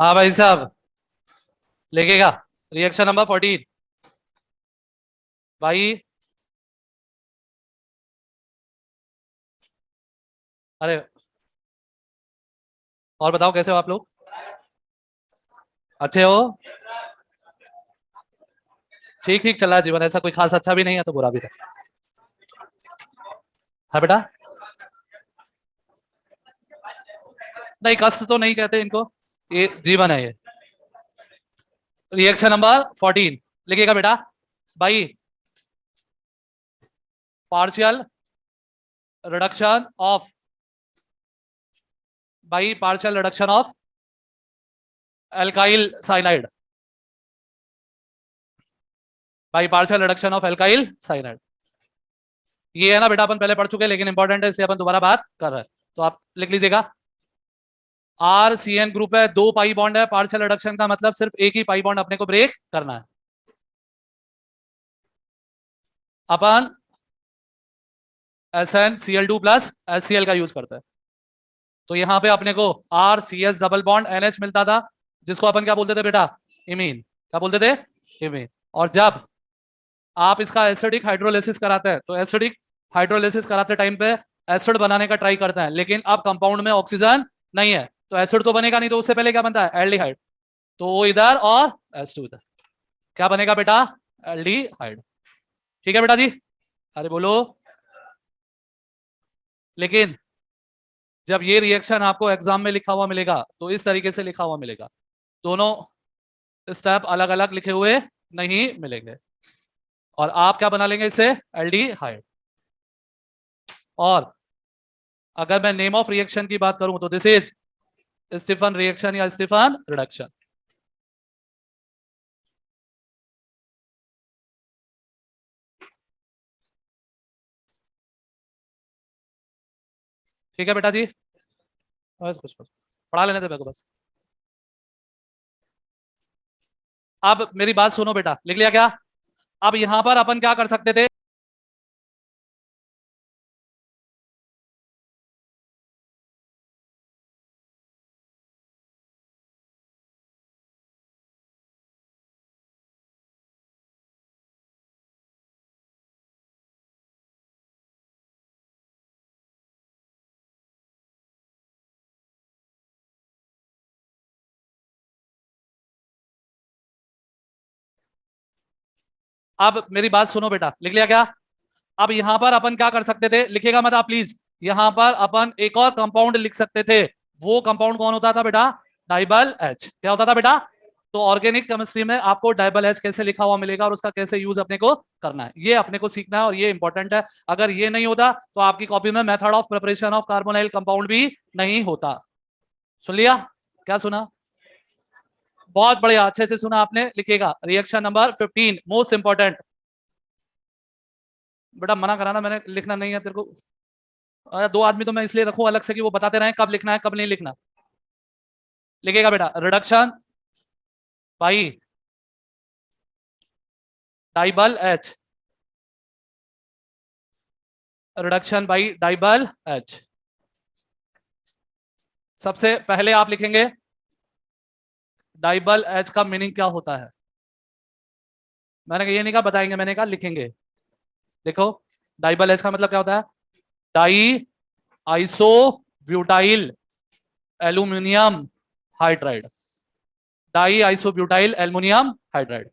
हाँ भाई साहब, लिखेगा। Reaction number 14। भाई, अरे, और बताओ कैसे हो आप लोग? अच्छे हो? ठीक ठीक चल रहा है जीवन, ऐसा कोई खास अच्छा भी नहीं है तो बुरा भी नहीं। हाँ बेटा। नहीं, कष्ट तो नहीं कहते इनको, ये जीवन है ये। रिएक्शन नंबर 14 लिखिएगा बेटा। भाई, पार्शियल रिडक्शन ऑफ, भाई partial reduction of alkyl cyanide. भाई partial reduction of alkyl cyanide. ये है ना बेटा, अपन पहले पढ़ चुके हैं लेकिन इंपॉर्टेंट है इसलिए अपन दोबारा बात कर रहे हैं। तो आप लिख लीजिएगा। आर सी एन ग्रुप है, दो पाई बॉन्ड है, पार्शियल रिडक्शन का मतलब सिर्फ एक ही पाई बॉन्ड अपने को ब्रेक करना है। अपन S N C L two plus S C L का यूज करते हैं। तो यहां पे अपने को R C S double bond N H मिलता था, जिसको अपन क्या बोलते थे बेटा? इमीन। क्या बोलते थे? इमीन। और जब आप इसका एसिडिक हाइड्रोलिसिस कराते हैं तो एसिडिक हाइड्रोलिसिस कराते टाइम पे एसिड बनाने का ट्राई करते हैं, लेकिन अब कंपाउंड में ऑक्सीजन नहीं है तो एसिड तो बनेगा नहीं, तो उससे पहले क्या बनता है? एल्डिहाइड। तो वो इधर और एस टू इधर, क्या बनेगा बेटा? एल्डिहाइड। ठीक है बेटा जी? अरे बोलो। लेकिन जब ये रिएक्शन आपको एग्जाम में लिखा हुआ मिलेगा तो इस तरीके से लिखा हुआ मिलेगा, दोनों स्टेप अलग अलग लिखे हुए नहीं मिलेंगे। और आप क्या बना लेंगे इससे? एल्डिहाइड। और अगर मैं नेम ऑफ रिएक्शन की बात करूं तो दिस इज स्टीफन रिएक्शन या स्टीफन रिडक्शन। ठीक है बेटा जी? बस कुछ पढ़ा लेने दे मेरे को बस। अब मेरी बात सुनो बेटा, लिख लिया क्या? अब यहां पर अपन क्या कर सकते थे? अब मेरी बात सुनो बेटा, लिख लिया क्या? अब यहां पर अपन क्या कर सकते थे? लिखेगा मत आप प्लीज। यहां पर अपन एक और कंपाउंड लिख सकते थे। वो कंपाउंड कौन होता था बेटा? डाइबल एच। क्या होता था बेटा? तो ऑर्गेनिक केमिस्ट्री में आपको डाइबल एच कैसे लिखा हुआ मिलेगा और उसका कैसे यूज अपने को करना है, ये अपने को सीखना है और ये इंपॉर्टेंट है। अगर ये नहीं होता तो आपकी कॉपी में method of preparation of carbonyl compound भी नहीं होता। सुन लिया? क्या सुना? बहुत बढ़िया, अच्छे से सुना आपने। लिखिएगा रिएक्शन नंबर 15 मोस्ट इंपॉर्टेंट। बेटा मना कराना मैंने, लिखना नहीं है तेरे को। दो आदमी तो मैं इसलिए रखूं अलग से कि वो बताते रहे कब लिखना है कब नहीं लिखना। लिखेगा बेटा reduction by DIBAL H. Reduction by DIBAL H. सबसे पहले आप लिखेंगे डाइबल एच का मीनिंग क्या होता है। मैंने ये नहीं कहा बताएंगे, मैंने कहा लिखेंगे। देखो, डाइबल एच का मतलब क्या होता है? Di iso butyl aluminium hydride. Di iso butyl aluminium hydride.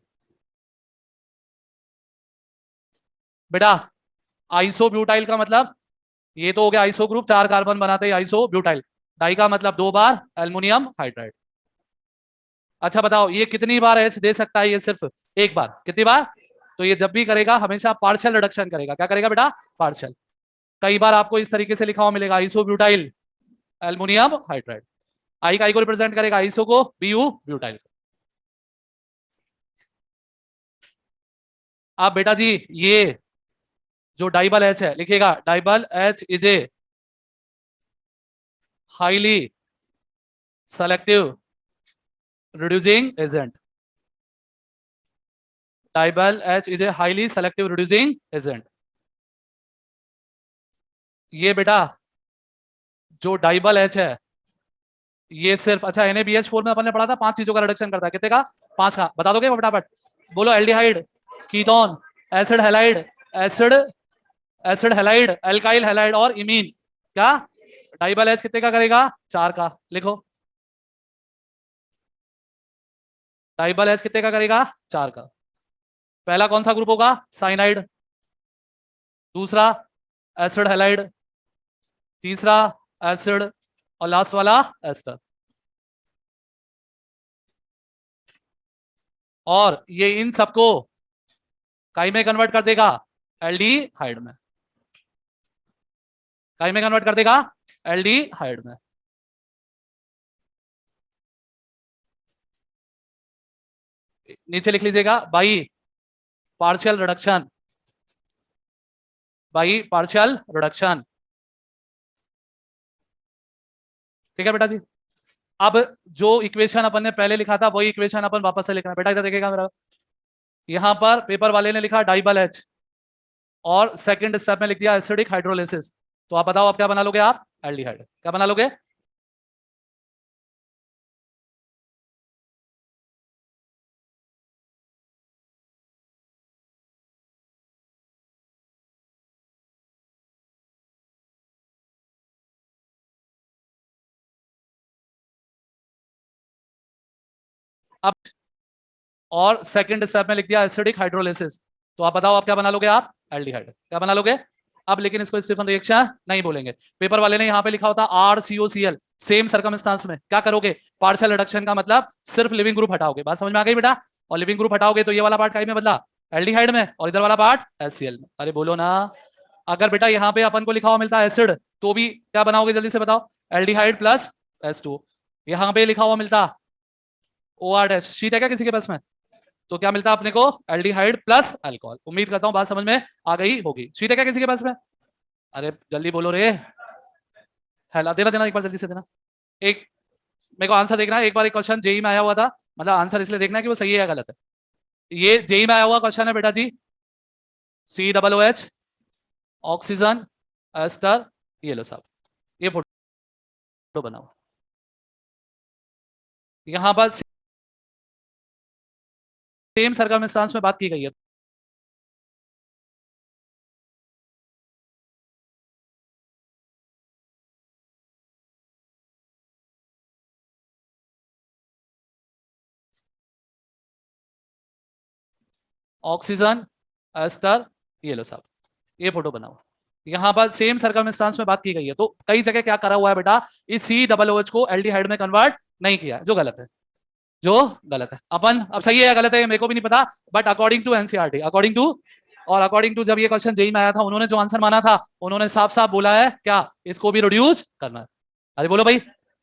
बेटा आइसो ब्यूटाइल का मतलब, ये तो हो गया आइसो ग्रुप, चार कार्बन बनाते हैं आइसो ब्यूटाइल। डाई का मतलब दो बार एल्युमिनियम हाइड्राइड। अच्छा बताओ ये कितनी बार एच दे सकता है? ये सिर्फ एक बार। कितनी बार? तो ये जब भी करेगा हमेशा पार्शियल रिडक्शन करेगा। क्या करेगा बेटा? पार्शियल। कई बार आपको इस तरीके से लिखा हुआ मिलेगा आइसो ब्यूटाइल एल्युमिनियम हाइड्राइड। आई का आई को रिप्रेजेंट करेगा, आइसो को बीयू ब्यूटाइल। आप बेटा जी ये जो डाइबल एच है लिखिएगा, DIBAL H is a highly selective reducing agent. DIBAL H is a highly selective reducing agent. ये बेटा जो डाइबल एच है ये सिर्फ, अच्छा NaBH4 में अपन ने पढ़ा था 5 चीजों का रिडक्शन करता है, कितने का? 5 का। बता दोगे फटाफट? बोलो। Aldehyde, ketone, acid halide, acid acid halide, alkyl halide और इमीन। क्या? डाइबल एच कितने का करेगा? 4 का। लिखो। डाइबल एच कितने का करेगा? 4 का। पहला कौन सा ग्रुप होगा? साइनाइड। दूसरा एसिड हैलाइड। तीसरा एसिड। और लास्ट वाला एस्टर। और ये इन सबको काई में कन्वर्ट कर देगा? एल्डिहाइड में। काई में कन्वर्ट कर देगा? एल्डिहाइड में। नीचे लिख लीजिएगा, by partial reduction. By partial reduction. ठीक है बेटा जी। अब जो इक्वेशन अपन ने पहले लिखा था वही इक्वेशन अपन वापस से लिखना है बेटा। इधर देखिएगा मेरा, यहां पर पेपर वाले ने लिखा डाइबल एच और सेकंड स्टेप में लिख दिया एसिडिक हाइड्रोलिसिस। तो आप बताओ, आप क्या बना लोगे? आप एल्डिहाइड क्या बना लोगे? अब और सेकंड स्टेप में लिख दिया एसिडिक हाइड्रोलिसिस। तो आप बताओ, आप क्या बना लोगे? आप एल्डिहाइड क्या बना लोगे? अब लेकिन इसको स्टीफन रिएक्शन नहीं बोलेंगे। पेपर वाले ने यहाँ पे लिखा होता RCOCl। सेम सर्कमस्टांस में क्या करोगे? पार्शियल रिडक्शन का मतलब सिर्फ लिविंग ग्रुप हटाओगे। बात समझ में आ गई बेटा? और लिविंग ग्रुप हटाओगे तो ये वाला पार्ट काई में बदला? एल्डिहाइड में। और इधर वाला पार्ट HCl में। अरे बोलो ना। अगर बेटा यहाँ पे अपन को लिखा हुआ मिलता है एसिड, तो भी क्या बनाओगे? जल्दी से बताओ। Aldehyde plus H2। यहाँ पे लिखा हुआ मिलता OR- शीट है क्या किसी के पास में? तो क्या मिलता है अपने को? Aldehyde plus alcohol. उम्मीद करता हूं बात समझ में आ गई होगी। शीट है क्या किसी के पास में? अरे जल्दी बोलो रे। हेला देना देना, एक बार जल्दी से देना। एक, मेरे को आंसर देखना है। एक बार एक क्वेश्चन जेई में आया हुआ था, मतलब आंसर इसलिए देखना है कि वो सही है या गलत है। ये जेई में आया हुआ क्वेश्चन है बेटा जी। COOH, ऑक्सीजन, एस्टर, ये लो साहब, ये फोटो बनाओ। यहाँ पर सेम सर्कमस्टांस में बात की गई है। ऑक्सीजन, एस्टर, ये लो साहब, ये फोटो बनाओ। यहाँ पर सेम सर्कमस्टांस में बात की गई है। तो कई जगह क्या करा हुआ है बेटा, इस COOH को एल्डिहाइड में कन्वर्ट नहीं किया, जो गलत है। जो गलत है। अपन अब सही है या गलत है मेरे को भी नहीं पता, but according to NCERT, according to, और अकॉर्डिंग टू जब ये क्वेश्चन जेई में आया था, उन्होंने जो आंसर माना था, उन्होंने साफ साफ बोला है क्या? इसको भी रिड्यूस करना है। अरे बोलो भाई।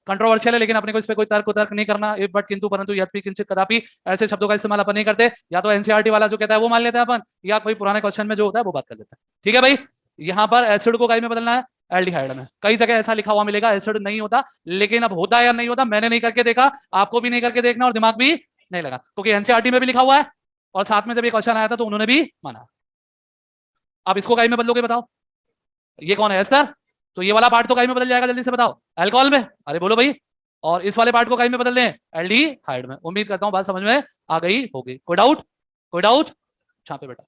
कंट्रोवर्शियल है लेकिन अपने को इस पे कोई तर्क उतर्क नहीं करना। इफ बट किंतु परंतु यद्यपि किंचित कदापि ऐसे शब्दों का इस्तेमाल अपन नहीं करते। या तो एनसीईआरटी वाला जो कहता है वो मान लेते हैं अपन, या कोई पुराने क्वेश्चन में जो होता है वो बात कर लेते हैं। ठीक है भाई। यहाँ पर एसिड को काई में बदलना है? एल्डिहाइड में। कई जगह ऐसा लिखा हुआ मिलेगा एसिड नहीं होता, लेकिन अब होता है या नहीं होता मैंने नहीं करके देखा, आपको भी नहीं करके देखना और दिमाग भी नहीं लगा, क्योंकि एनसीईआरटी में भी लिखा हुआ है और साथ में जब ये क्वेश्चन आया था तो उन्होंने भी माना। अब इसको काई में बदलोगे बताओ? ये कौन है? एस्टर। तो ये वाला पार्ट तो काई में बदल जाएगा, जल्दी से बताओ। अल्कोहल में। अरे बोलो भाई। और इस वाले पार्ट को काई में बदल दें? एल्डिहाइड में। उम्मीद करता हूं बात समझ में आ गई होगी। कोई डाउट? कोई डाउट? छापे बेटा।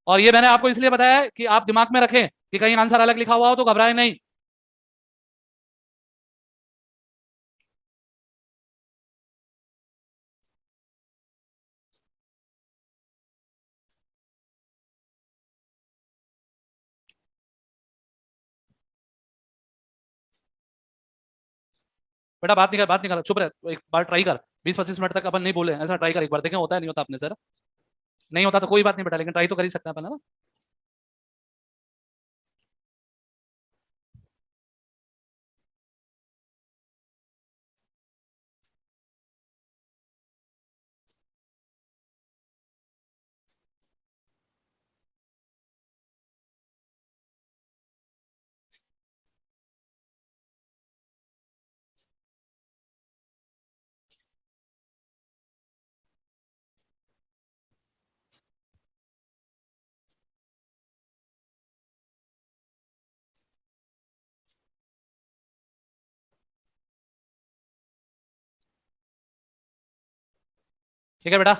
और ये मैंने आपको इसलिए बताया है कि आप दिमाग में रखें कि कहीं आंसर अलग लिखा हुआ हो तो घबराए नहीं। बेटा बात नहीं कर, बात नहीं कर, चुप रहे। एक बार ट्राई कर, 20-25 मिनट तक अपन नहीं बोले, ऐसा ट्राई कर एक बार, देखें होता है नहीं होता अपने से। नहीं होता तो कोई बात नहीं बेटा, लेकिन ट्राई तो कर ही सकते हैं अपन, है ना? ठीक है बेटा।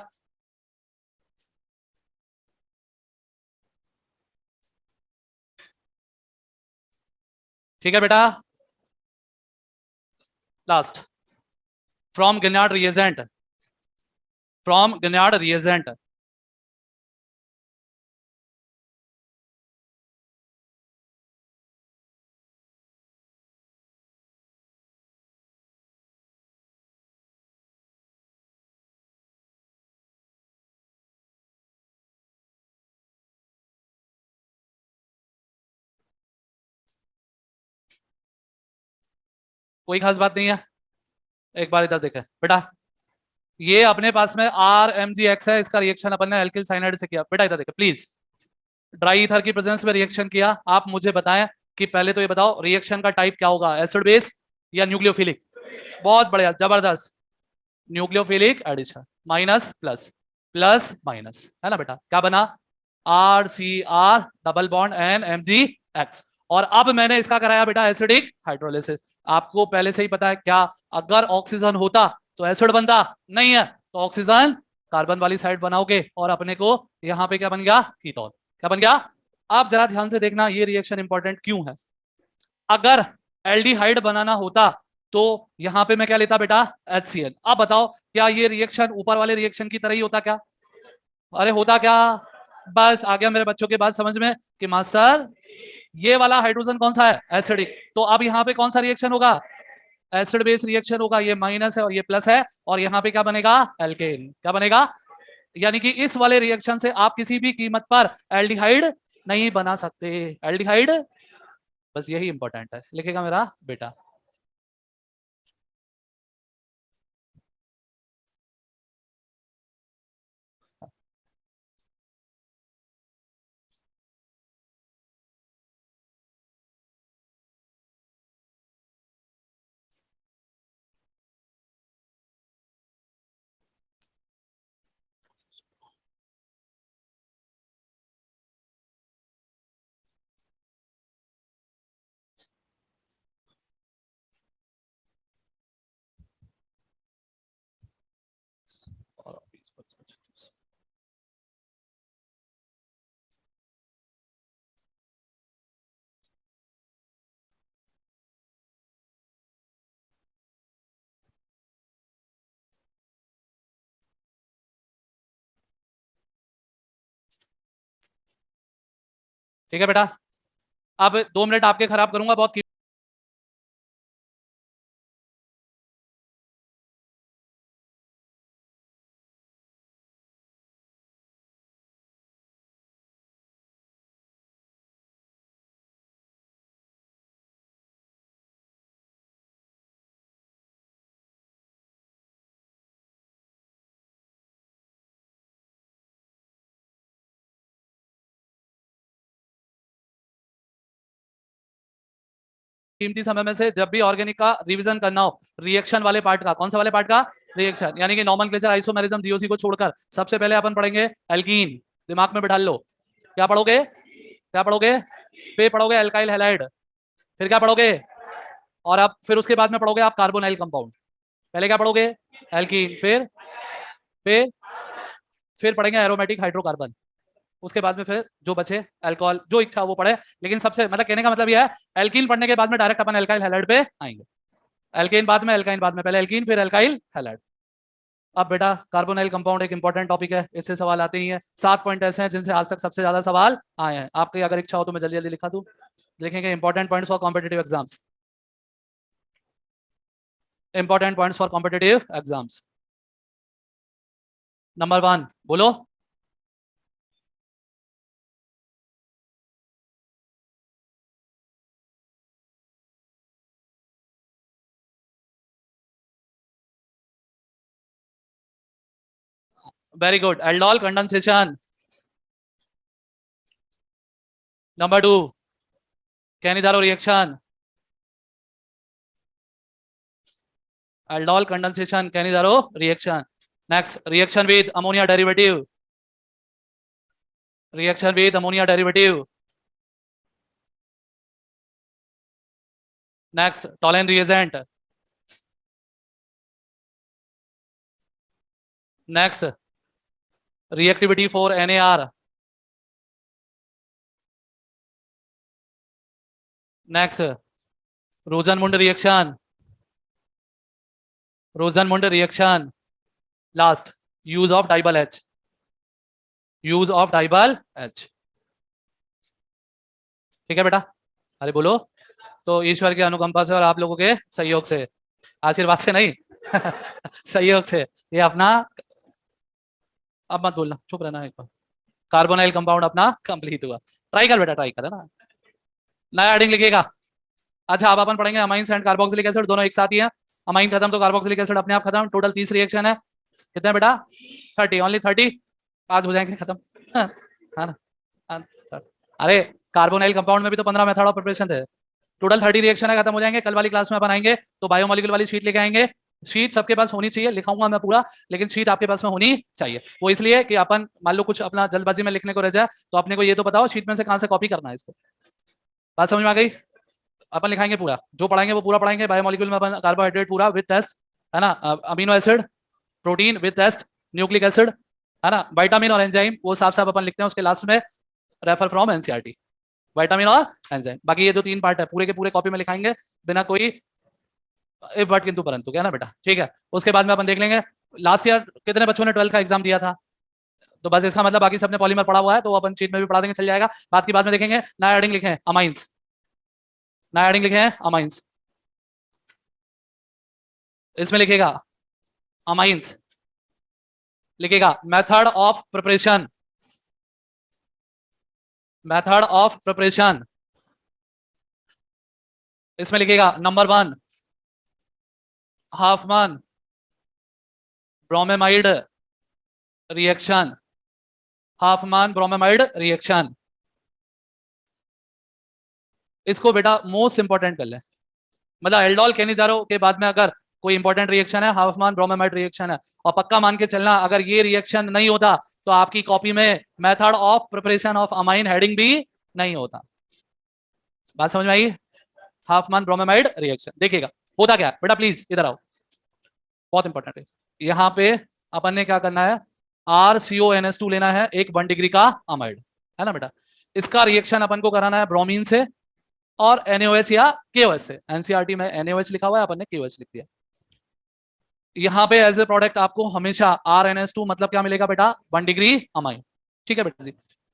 ठीक है बेटा। Last, from Grignard reagent, from Grignard reagent, कोई खास बात नहीं है। एक बार इधर देखें बेटा, ये अपने पास में आर एम जी एक्स है, इसका रिएक्शन अपन ने एल्किल साइनाइड से किया। बेटा इधर देखें प्लीज, ड्राई ईथर की प्रेजेंस में रिएक्शन किया। आप मुझे बताएं कि पहले तो ये बताओ रिएक्शन का टाइप क्या होगा, एसिड बेस या न्यूक्लियोफिलिक? बहुत बढ़िया, जबरदस्त। Nucleophilic addition, minus plus, plus minus, है ना बेटा? क्या बना? R C R double bond N M G X. और अब मैंने इसका कराया बेटा एसिडिक हाइड्रोलिसिस। आपको पहले से ही पता है क्या, अगर ऑक्सीजन होता तो एसिड बनता, नहीं है तो ऑक्सीजन कार्बन वाली साइड बनाओगे और अपने को यहां पे क्या बन गया? कीटोन। क्या बन गया? आप जरा ध्यान से देखना, ये रिएक्शन इंपॉर्टेंट क्यों है। अगर एल्डिहाइड बनाना होता तो यहां पे मैं क्या लेता बेटा? HCl। अब बताओ क्या ये रिएक्शन ऊपर वाले रिएक्शन की तरह ही होता क्या? अरे होता क्या? बस आ गया मेरे बच्चों के बात समझ में कि मास्टर ये वाला हाइड्रोजन कौन सा है? एसिडिक। तो अब यहाँ पे कौन सा रिएक्शन होगा? एसिड बेस रिएक्शन होगा। ये माइनस है और ये प्लस है, और यहाँ पे क्या बनेगा? एल्केन। क्या बनेगा? यानी कि इस वाले रिएक्शन से आप किसी भी कीमत पर एल्डिहाइड नहीं बना सकते। एल्डिहाइड, बस यही इंपॉर्टेंट है, लिखेगा मेरा बेटा। और ठीक है बेटा, अब 2 मिनट आपके खराब करूंगा बहुत। कीमती समय में से जब भी ऑर्गेनिक का रिवीजन करना हो, रिएक्शन वाले पार्ट का, कौन सा वाले पार्ट का? रिएक्शन, यानी कि नॉमेनक्लेचर, आइसोमेरिज्म, जीओसी को छोड़कर सबसे पहले अपन पढ़ेंगे एल्कीन। दिमाग में बिठा लो। क्या पढ़ोगे? क्या पढ़ोगे? फिर पढ़ोगे एल्काइल हैलाइड। फिर क्या पढ़ोगे? और अब फिर उसके बाद में पढ़ोगे आप कार्बोनाइल कंपाउंड। पहले क्या पढ़ोगे? एल्कीन। फिर फिर पढ़ेंगे एरोमेटिक हाइड्रोकार्बन। उसके बाद में फिर जो बचे अल्कोहल, जो इच्छा वो पढ़े। लेकिन सबसे मतलब कहने का मतलब यह है, एल्कीन पढ़ने के बाद में डायरेक्ट अपन एल्काइल हैलाइड पे आएंगे। एल्केन बाद में, एल्काइन बाद में, पहले एल्कीन फिर एल्काइल हैलाइड। अब बेटा कार्बोनाइल कंपाउंड एक इंपॉर्टेंट टॉपिक है, इससे सवाल आते ही हैं। 7 पॉइंट ऐसे हैं जिनसे आज तक सबसे ज्यादा सवाल आए हैं। आपकी अगर इच्छा हो तो मैं जल्दी जल्दी लिखा दूं। लिखेंगे important points for competitive exams. Important points for competitive exams. Number 1 बोलो। Very good, aldol condensation. Number 2 Cannizzaro reaction. Aldol condensation, Cannizzaro reaction. Next reaction with ammonia derivative. Reaction with ammonia derivative. Next Tollens reagent. Next reactivity for NAR. Next Rosenmund reaction. Rosenmund reaction. Last use of DIBAL H. Use of DIBAL H. ठीक है बेटा, अरे बोलो. तो ईश्वर की अनुकंपा से और आप लोगों के सहयोग से, आशीर्वाद से नहीं सहयोग से ये अपना, अब मत बोलना, चुप रहना एक बार. कार्बोनाइल कंपाउंड अपना कंप्लीट हुआ. ट्राई कर बेटा, ट्राई कर, है ना. नया हेडिंग लिखिएगा. अच्छा, अब अपन पढ़ेंगे अमाइंस एंड कार्बोक्सिलिक एसिड, दोनों एक साथ ही है. अमाइन खत्म तो कार्बोक्सिलिक एसिड अपने आप खत्म. टोटल 30 रिएक्शन है. कितने बेटा? 30, ओनली 30. आज हो जाएंगे खत्म. है ना. अरे कार्बोनाइल कंपाउंड में भी तो 15 मेथड ऑफ प्रिपरेशन थे. टोटल 30 रिएक्शन है, खत्म हो जाएंगे. कल वाली क्लास में अपन आएंगे तो बायोमोलिक्यूल वाली शीट लेके आएंगे. शीट सबके पास होनी चाहिए, लिखाऊंगा मैं पूरा, लेकिन शीट आपके पास में होनी चाहिए. वो इसलिए कि अपन मान लो कुछ अपना जल्दबाजी में लिखने को रह जाए तो अपने को ये तो बताओ शीट में से कहां से कॉपी करना है इसको. बात समझ में आ गई? अपन लिखाएंगे पूरा, जो पढ़ाएंगे वो पूरा पढ़ाएंगे. बायोमोलिक्यूल में अपन कार्बोहाइड्रेट पूरा विद टेस्ट, है ना. Amino acid, protein with test, nucleic acid, है ना. विटामिन और एंजाइम वो साफ साफ अपन लिखते हैं उसके लास्ट में, रेफर फ्रॉम NCERT. विटामिन और एंजाइम, बाकी ये जो 3 पार्ट है पूरे के पूरे कॉपी में लिखाएंगे बिना कोई इफ बट किंतु परंतु, क्या ना बेटा. ठीक है, उसके बाद में अपन देख लेंगे लास्ट ईयर कितने बच्चों ने 12th का एग्जाम दिया था. तो बस इसका मतलब बाकी सबने पॉलीमर पढ़ा हुआ है तो अपन शीट में भी पढ़ा देंगे, चल जाएगा. बात की बाद में देखेंगे. नया हेडिंग लिखे हैं अमाइंस. नया हेडिंग लिखे हैं अमाइंस. इसमें लिखेगा अमाइंस, लिखेगा method of preparation. Method of preparation. इसमें लिखेगा number 1 Hopman bromamide reaction. Hopman bromamide reaction. इसको बेटा मोस्ट इंपॉर्टेंट कर ले. मतलब एल्डोल केनिजारो के बाद में अगर कोई इंपॉर्टेंट रिएक्शन है हाफमैन ब्रोमेमाइड रिएक्शन है. और पक्का मान के चलना अगर ये रिएक्शन नहीं होता तो आपकी कॉपी में method of preparation of amine heading भी नहीं होता. बात समझ में आई? हाफमैन ब्रोमेमाइड रिएक्शन देखिएगा होता क्या है बेटा. प्लीज इधर आओ, बहुत इंपॉर्टेंट है. यहाँ पे अपन ने क्या करना है, RCONS2 लेना है, एक 1 डिग्री का अमाइड, है ना बेटा. इसका रिएक्शन अपन को कराना है ब्रोमीन से और NaOH या KOH से. NCERT में NaOH लिखा हुआ है, अपन ने KOH लिख दिया. यहाँ पे एज ए प्रोडक्ट आपको हमेशा RNS2 मतलब क्या मिलेगा बेटा, 1 डिग्री अमाइन. ठीक है बेटा जी.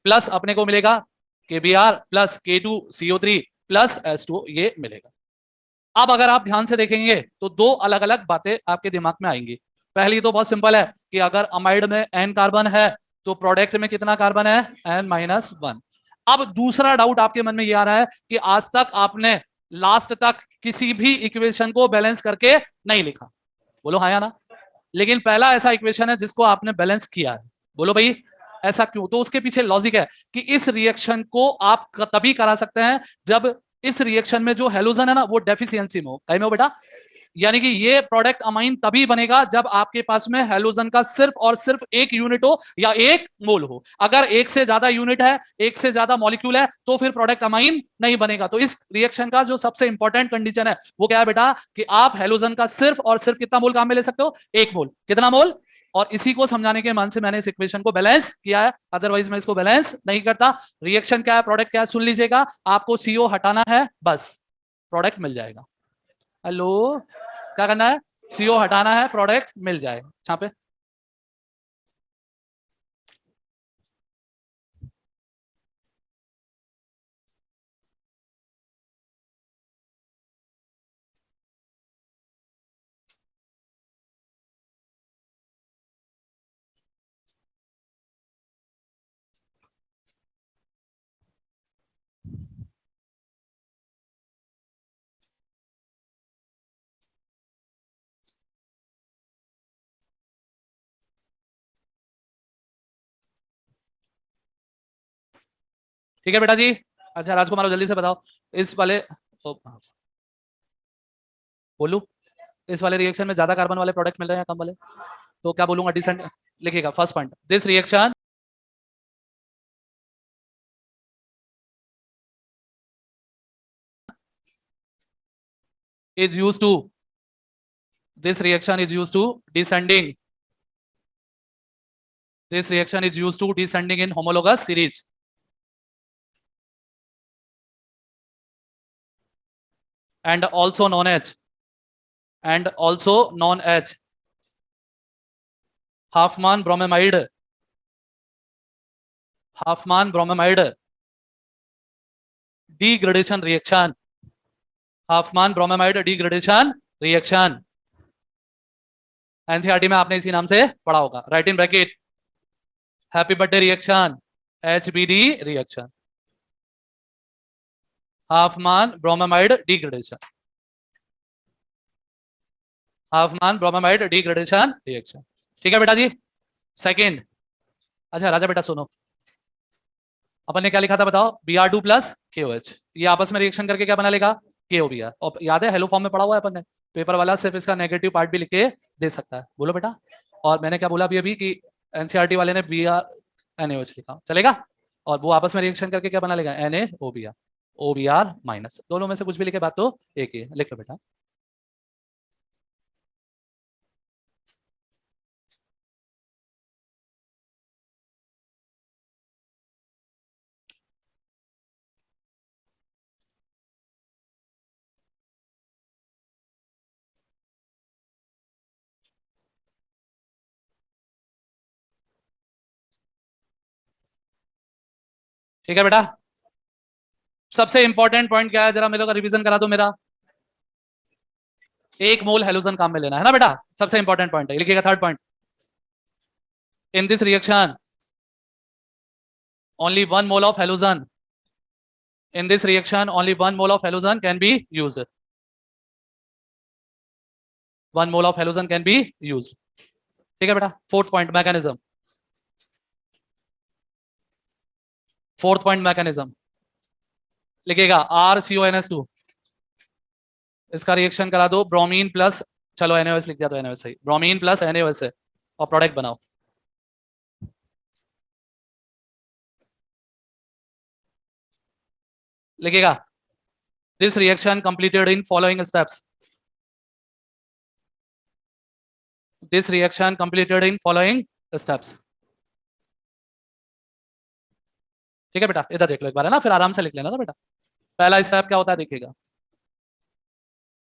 प्लस अपने को मिलेगा KBr plus K2CO3 plus S2, ये मिलेगा. अब अगर आप ध्यान से देखेंगे तो 2 अलग अलग बातें आपके दिमाग में आएंगी. पहली तो बहुत सिंपल है कि अगर अमाइड में N कार्बन है तो प्रोडक्ट में कितना कार्बन है, N-1. अब दूसरा डाउट आपके मन में ये आ रहा है कि आज तक आपने लास्ट तक किसी भी इक्वेशन को बैलेंस करके नहीं लिखा. बोलो हाँ या ना. लेकिन पहला ऐसा इक्वेशन है जिसको आपने बैलेंस किया है. बोलो भाई ऐसा क्यों? तो उसके पीछे लॉजिक है कि इस रिएक्शन को आप तभी करा सकते हैं जब इस रिएक्शन में जो हेलोजन है ना वो डेफिशिएंसी में हो. कहीं में हो बेटा? यानी कि ये प्रोडक्ट अमाइन तभी बनेगा जब आपके पास में हेलोजन का सिर्फ और सिर्फ 1 यूनिट हो या 1 मोल हो. अगर 1 से ज्यादा यूनिट है, 1 से ज्यादा मॉलिक्यूल है तो फिर प्रोडक्ट अमाइन नहीं बनेगा. तो इस रिएक्शन का जो सबसे इंपॉर्टेंट कंडीशन है वो क्या है बेटा, कि आप हेलोजन का सिर्फ और सिर्फ कितना मोल काम में ले सकते हो, 1 मोल. कितना मोल? और इसी को समझाने के मन से मैंने इस इक्वेशन को बैलेंस किया है, अदरवाइज मैं इसको बैलेंस नहीं करता. रिएक्शन क्या है, प्रोडक्ट क्या है, सुन लीजिएगा. आपको CO हटाना है, बस प्रोडक्ट मिल जाएगा. हेलो, क्या करना है, CO हटाना है, प्रोडक्ट मिल जाएगा. छापे. ठीक है बेटा जी. अच्छा राजकुमार जल्दी से बताओ इस वाले, बोलू, इस वाले रिएक्शन में ज्यादा कार्बन वाले प्रोडक्ट मिल रहे हैं कम वाले, तो क्या बोलूंगा, डिसेंट लिखिएगा. First point, this reaction is used to, this reaction is used to descending This reaction is used to descending in homologous series. And also known as Huffman bromamide degradation reaction. Huffman bromamide degradation reaction. NCERT में आपने इसी नाम से पढ़ा होगा. Write in bracket happy birthday reaction, HBD reaction, Hofmann bromamide degradation, Hofmann bromamide degradation reaction. ठीक है बेटा जी. सेकंड, अच्छा राजा बेटा सुनो, अपन ने क्या लिखा था बताओ? Br2 plus KOH. ये आपस में रिएक्शन करके क्या बना लेगा? KOBr. और याद है हेलो फॉर्म में पढ़ा हुआ है अपन ने. पेपर वाला सिर्फ इसका नेगेटिव पार्ट भी लिख के दे सकता है. बोलो बेटा. और मैंने क्या बोला अभी कि एनसीईआरटी वाले ने BrNaOH लिखा, चलेगा? और वो आपस में रिएक्शन करके क्या बना लेगा? NaOBr, OBr minus. दोनों में से कुछ भी लिखे, बात तो एक ही है. लिख लो बेटा. ठीक है बेटा. सबसे इंपॉर्टेंट पॉइंट क्या है, जरा मेरे को रिवीजन करा दो मेरा. 1 मोल हेलोजन काम में लेना है ना बेटा. सबसे इंपॉर्टेंट पॉइंट है. लिखिएगा third point. In this reaction only 1 mole of halogen. In this reaction only 1 mole of halogen can be used. 1 mole of halogen can be used. ठीक है बेटा. Fourth point mechanism. Fourth point mechanism लिखिएगा RCONS2. इसका reaction करा दो bromine plus, चलो NaOH लिख दिया तो NaOH सही, ब्रोमीन प्लस NaOH से और प्रोडक्ट बनाओ. लिखिएगा this reaction completed in following steps. This reaction completed in following steps. ठीक है बेटा. इधर देख लो एक बार है ना, फिर आराम से लिख लेना ना बेटा. पहला स्टेप क्या होता है देखिएगा.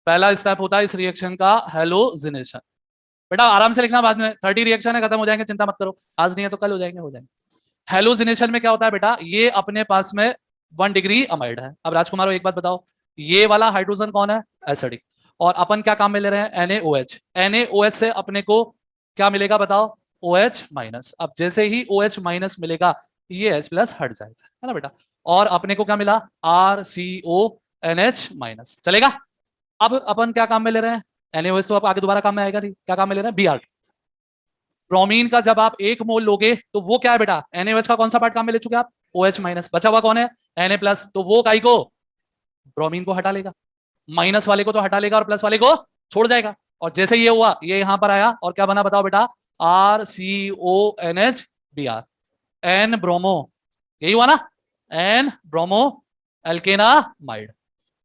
पहला स्टेप होता है इस रिएक्शन का हेलोजिनेशन. बेटा आराम से लिखना, बाद में 30 रिएक्शन है, खत्म हो जाएंगे, चिंता मत करो. आज नहीं है तो कल हो जाएंगे, हो जाएंगे. हेलोजिनेशन में क्या होता है बेटा, ये अपने पास में 1 डिग्री अमाइड है. अब राजकुमार एक बात बताओ, ये वाला हाइड्रोजन कौन है? एसिडिक. और अपन क्या काम में ले रहे हैं? NaOH. NaOH से अपने को क्या मिलेगा बताओ? OH minus. अब जैसे ही OH माइनस मिलेगा ये H प्लस हट जाएगा, है ना बेटा. और अपने को क्या मिला? RCONH minus. चलेगा? अब अपन क्या काम में ले रहे हैं? NaOH तो अब आगे दोबारा काम में आएगा नहीं. क्या काम में ले रहे हैं? Br. ब्रोमीन का जब आप 1 मोल लोगे तो वो क्या है बेटा? NaOH का कौन सा पार्ट काम में ले चुके आप? OH minus. बचा हुआ कौन है? Na plus. तो वो काई को, ब्रोमीन को हटा लेगा, माइनस वाले को तो हटा लेगा और प्लस वाले को छोड़ जाएगा. और जैसे ये हुआ, ये यहां पर आया और क्या बना बताओ बेटा? RCONH Br. N ब्रोमो, यही हुआ ना? N bromo alkanamide.